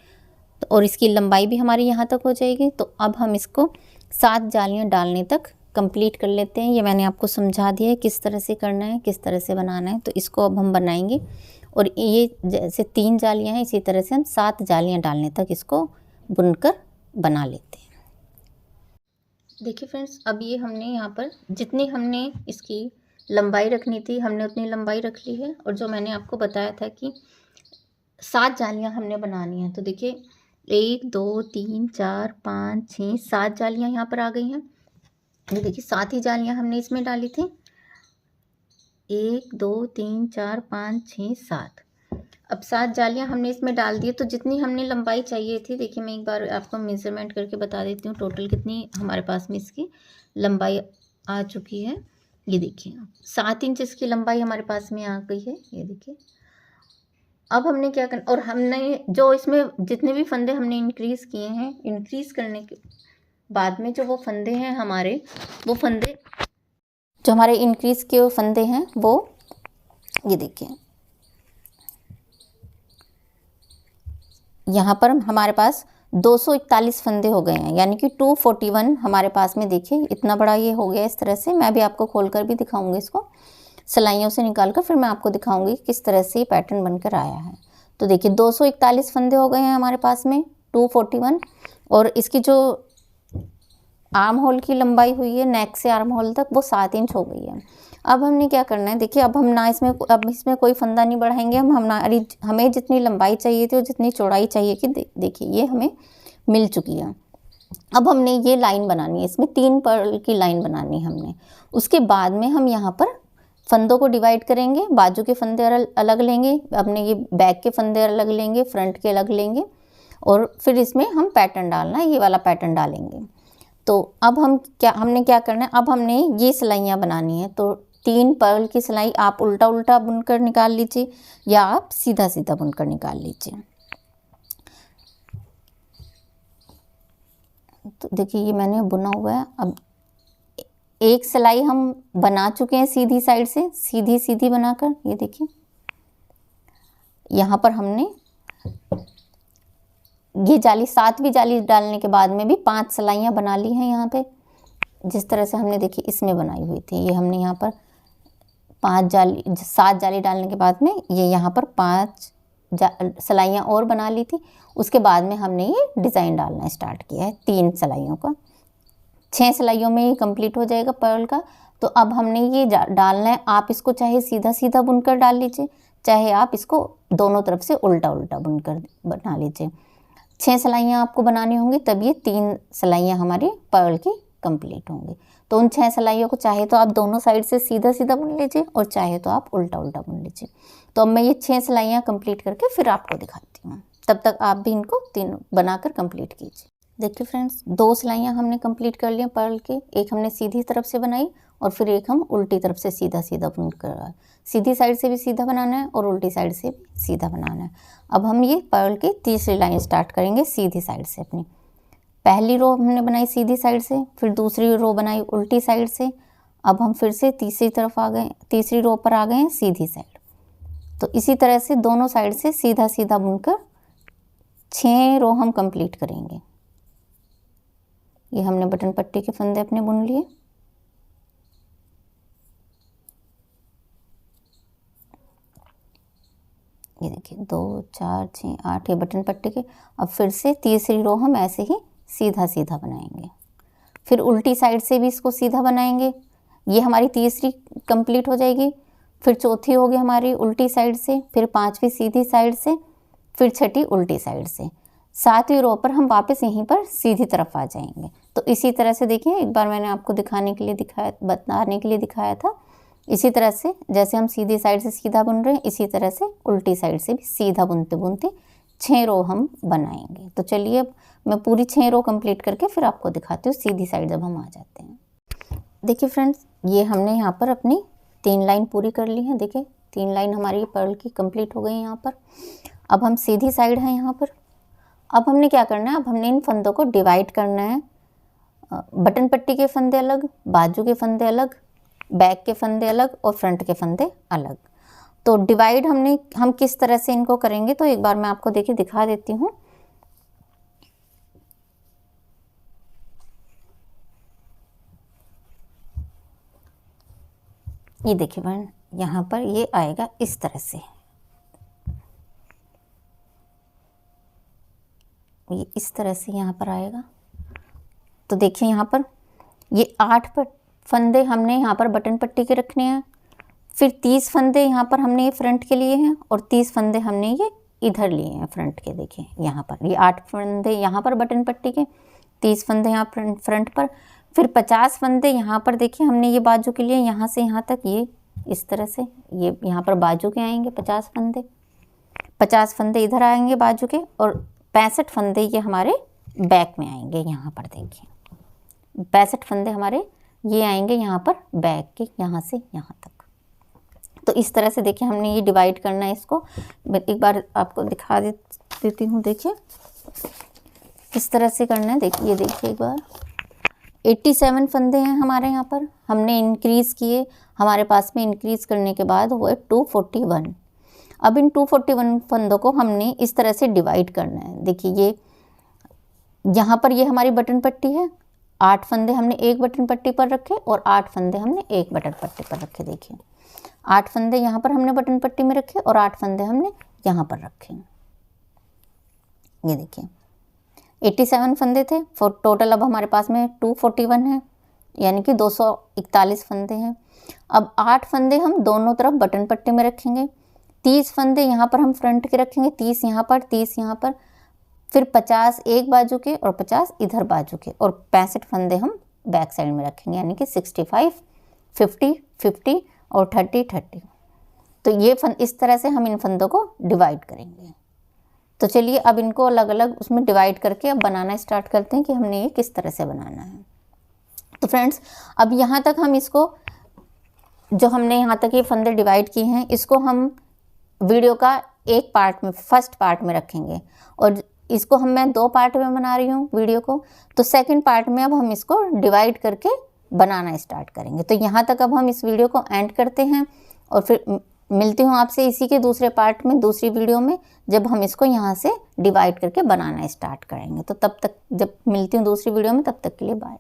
[SPEAKER 1] तो और इसकी लंबाई भी हमारी यहाँ तक हो जाएगी। तो अब हम इसको 7 जालियाँ डालने तक कंप्लीट कर लेते हैं। ये मैंने आपको समझा दिया है किस तरह से करना है, किस तरह से बनाना है। तो इसको अब हम बनाएंगे और ये जैसे 3 जालियाँ हैं इसी तरह से हम 7 जालियाँ डालने तक इसको बुनकर बना लेते हैं। देखिए फ्रेंड्स, अब ये हमने यहाँ पर जितनी हमने इसकी लंबाई रखनी थी हमने उतनी लंबाई रख ली है। और जो मैंने आपको बताया था कि 7 जालियाँ हमने बनानी है, तो देखिए 1 2 3 4 5 6 7 जालियाँ यहाँ पर आ गई हैं। ये देखिए 7 ही जालियाँ हमने इसमें डाली थी। 1 2 3 4 5 6 7। अब 7 जालियाँ हमने इसमें डाल दी। तो जितनी हमने लंबाई चाहिए थी, देखिए मैं एक बार आपको मेज़रमेंट करके बता देती हूँ टोटल कितनी हमारे पास में इसकी लंबाई आ चुकी है। ये देखिए 7 इंच इसकी लंबाई हमारे पास में आ गई है। ये देखिए अब हमने क्या करना, और हमने जो इसमें जितने भी फंदे हमने इंक्रीज़ किए हैं, इंक्रीज़ करने के बाद में जो वो फंदे हैं हमारे, वो फंदे जो हमारे इंक्रीज़ के फंदे हैं वो ये देखिए यहाँ पर हमारे पास 241 फंदे हो गए हैं, यानी कि 241 हमारे पास में। देखिए इतना बड़ा ये हो गया इस तरह से। मैं भी आपको खोलकर भी दिखाऊंगी इसको, सिलाइयों से निकाल कर फिर मैं आपको दिखाऊंगी किस तरह से ये पैटर्न बनकर आया है। तो देखिए 241 फंदे हो गए हैं हमारे पास में, 241। और इसकी जो आर्म होल की लंबाई हुई है नेक से आर्म होल तक, वो 7 इंच हो गई है। अब हमने क्या करना है, देखिए अब हम ना इसमें कोई फंदा नहीं बढ़ाएंगे। हमें जितनी लंबाई चाहिए थी और जितनी चौड़ाई चाहिए कि देखिए ये हमें मिल चुकी है। अब हमने ये लाइन बनानी है, इसमें 3 पर्ल की लाइन बनानी है हमने। उसके बाद में हम यहाँ पर फंदों को डिवाइड करेंगे, बाजू के फंदे अलग लेंगे, अपने ये बैक के फंदे अलग लेंगे, फ्रंट के अलग लेंगे, और फिर इसमें हम पैटर्न डालना है, ये वाला पैटर्न डालेंगे। तो अब हमने क्या करना है, अब हमने ये सिलाइयाँ बनानी है। तो 3 पर्ल की सिलाई आप उल्टा उल्टा बुनकर निकाल लीजिए या आप सीधा सीधा बुनकर निकाल लीजिए। तो देखिए ये मैंने बुना हुआ है। अब एक सिलाई हम बना चुके हैं सीधी साइड से, सीधी सीधी बनाकर, ये देखिए यहाँ पर हमने ये जाली, 7वीं जाली डालने के बाद में भी 5 सिलाइयाँ बना ली हैं यहाँ पे, जिस तरह से हमने देखिए इसमें बनाई हुई थी। ये हमने यहाँ पर 7 जाली डालने के बाद में ये यहाँ पर 5 सिलाइयाँ और बना ली थी। उसके बाद में हमने ये डिज़ाइन डालना स्टार्ट किया है 3 सिलाइयों का। 6 सिलाइयों में ये कंप्लीट हो जाएगा पर्ल का। तो अब हमने ये डालना है। आप इसको चाहे सीधा सीधा बुनकर डाल लीजिए, चाहे आप इसको दोनों तरफ से उल्टा उल्टा बुनकर बना लीजिए। 6 सिलाइयाँ आपको बनानी होंगी, तब ये 3 सिलाइयाँ हमारी पर्ल की कंप्लीट होंगी। तो उन 6 सिलाइयों को चाहे तो आप दोनों साइड से सीधा सीधा बुन लीजिए और चाहे तो आप उल्टा उल्टा बुन लीजिए। तो अब मैं ये 6 सिलाइयाँ कंप्लीट करके फिर आपको दिखाती हूँ, तब तक आप भी इनको 3 बनाकर कंप्लीट कीजिए। देखिए फ्रेंड्स, 2 सिलाइयाँ हमने कंप्लीट कर लिया पर्ल के। एक हमने सीधी तरफ से बनाई और फिर एक हम उल्टी तरफ से सीधा सीधा बुनकर, सीधी साइड से भी सीधा बनाना है और उल्टी साइड से भी सीधा बनाना है। अब हम ये पर्ल की तीसरी लाइन स्टार्ट करेंगे सीधी साइड से। अपनी पहली रो हमने बनाई सीधी साइड से, फिर दूसरी रो बनाई उल्टी साइड से। अब हम फिर से तीसरी तरफ आ गए, तीसरी रो पर आ गए हैं सीधी साइड। तो इसी तरह से दोनों साइड से सीधा सीधा बुनकर 6 रो हम कंप्लीट करेंगे। ये हमने बटन पट्टी के फंदे अपने बुन लिए। ये देखिए 2 4 6 8 ये बटन पट्टी के। अब फिर से तीसरी रो हम ऐसे ही सीधा सीधा बनाएंगे, फिर उल्टी साइड से भी इसको सीधा बनाएंगे। ये हमारी तीसरी कंप्लीट हो जाएगी। फिर चौथी होगी हमारी उल्टी साइड से, फिर 5वीं सीधी साइड से, फिर 6ठी उल्टी साइड से। 7वीं रो पर हम वापस यहीं पर सीधी तरफ आ जाएंगे। तो इसी तरह से देखिए, एक बार मैंने आपको बताने के लिए दिखाया था। इसी तरह से जैसे हम सीधी साइड से सीधा बुन रहे हैं, इसी तरह से उल्टी साइड से भी सीधा बुनते बुनते 6 रो हम बनाएंगे। तो चलिए अब मैं पूरी 6 रो कंप्लीट करके फिर आपको दिखाती हूँ सीधी साइड जब हम आ जाते हैं। देखिए फ्रेंड्स, ये हमने यहाँ पर अपनी 3 लाइन पूरी कर ली है। देखिए 3 लाइन हमारी पर्ल की कंप्लीट हो गई यहाँ पर। अब हम सीधी साइड हैं यहाँ पर। अब हमने क्या करना है, अब हमने इन फंदों को डिवाइड करना है। बटन पट्टी के फंदे अलग, बाजू के फंदे अलग, बैक के फंदे अलग और फ्रंट के फंदे अलग। तो डिवाइड हम किस तरह से इनको करेंगे, तो एक बार मैं आपको देखिए दिखा देती हूँ। ये देखिए बहन, यहाँ पर ये आएगा इस तरह से, ये इस तरह से यहाँ पर आएगा। तो देखिए यहाँ पर ये 8 फंदे हमने यहाँ पर बटन पट्टी के रखने हैं, फिर 30 फंदे यहाँ पर हमने ये फ्रंट के लिए हैं और 30 फंदे हमने ये इधर लिए हैं फ्रंट के। देखिए यहाँ पर ये 8 फंदे यहाँ पर बटन पट्टी के, 30 फंदे यहाँ फ्रंट पर, फिर 50 फंदे यहाँ पर। देखिए हमने ये बाजू के लिए यहाँ से यहाँ तक, ये इस तरह से ये यहाँ पर बाजू के आएंगे 50 फंदे, 50 फंदे इधर आएंगे बाजू के, और 65 फंदे ये हमारे बैक में आएंगे। यहाँ पर देखिए 65 फंदे हमारे ये आएंगे यहाँ पर बैक के, यहाँ से यहाँ तक। तो इस तरह से देखिए हमने ये डिवाइड करना है इसको। मैं एक बार आपको दिखा देती हूँ। देखिए किस तरह से करना है। देखिए देखिए एक बार 87 फंदे हैं हमारे यहाँ पर, हमने इंक्रीज़ किए, हमारे पास में इंक्रीज़ करने के बाद हुए 241। अब इन 241 फंदों को हमने इस तरह से डिवाइड करना है। देखिए ये यहाँ पर ये हमारी बटन पट्टी है, 8 फंदे हमने एक बटन पट्टी पर रखे और 8 फंदे हमने एक बटन पट्टी पर रखे। देखिए 8 फंदे यहाँ पर हमने बटन पट्टी में रखे और 8 फंदे हमने यहाँ पर रखे। ये देखिए 87 फंदे थे टोटल, अब हमारे पास में 241 है, यानी कि 241 फंदे हैं। अब 8 फंदे हम दोनों तरफ बटन पट्टी में रखेंगे, 30 फंदे यहाँ पर हम फ्रंट के रखेंगे, 30 यहाँ पर, 30 यहाँ पर, फिर 50 एक बाजू के और 50 इधर बाजू के, और 65 फंदे हम बैक साइड में रखेंगे, यानी कि 65, 50, 50 और 30, 30। तो ये इस तरह से हम इन फंदों को डिवाइड करेंगे। तो चलिए अब इनको अलग अलग उसमें डिवाइड करके अब बनाना स्टार्ट करते हैं कि हमने ये किस तरह से बनाना है। तो फ्रेंड्स, अब यहाँ तक हम इसको, जो हमने यहाँ तक ये फंदे डिवाइड किए हैं, इसको हम वीडियो का एक पार्ट में, फर्स्ट पार्ट में रखेंगे, और इसको मैं 2 पार्ट में बना रही हूँ वीडियो को। तो सेकंड पार्ट में अब हम इसको डिवाइड करके बनाना स्टार्ट करेंगे। तो यहाँ तक अब हम इस वीडियो को एंड करते हैं, और फिर मिलती हूँ आपसे इसी के दूसरे पार्ट में, दूसरी वीडियो में, जब हम इसको यहाँ से डिवाइड करके बनाना स्टार्ट करेंगे। तो तब तक जब मिलती हूँ दूसरी वीडियो में, तब तक के लिए बाय।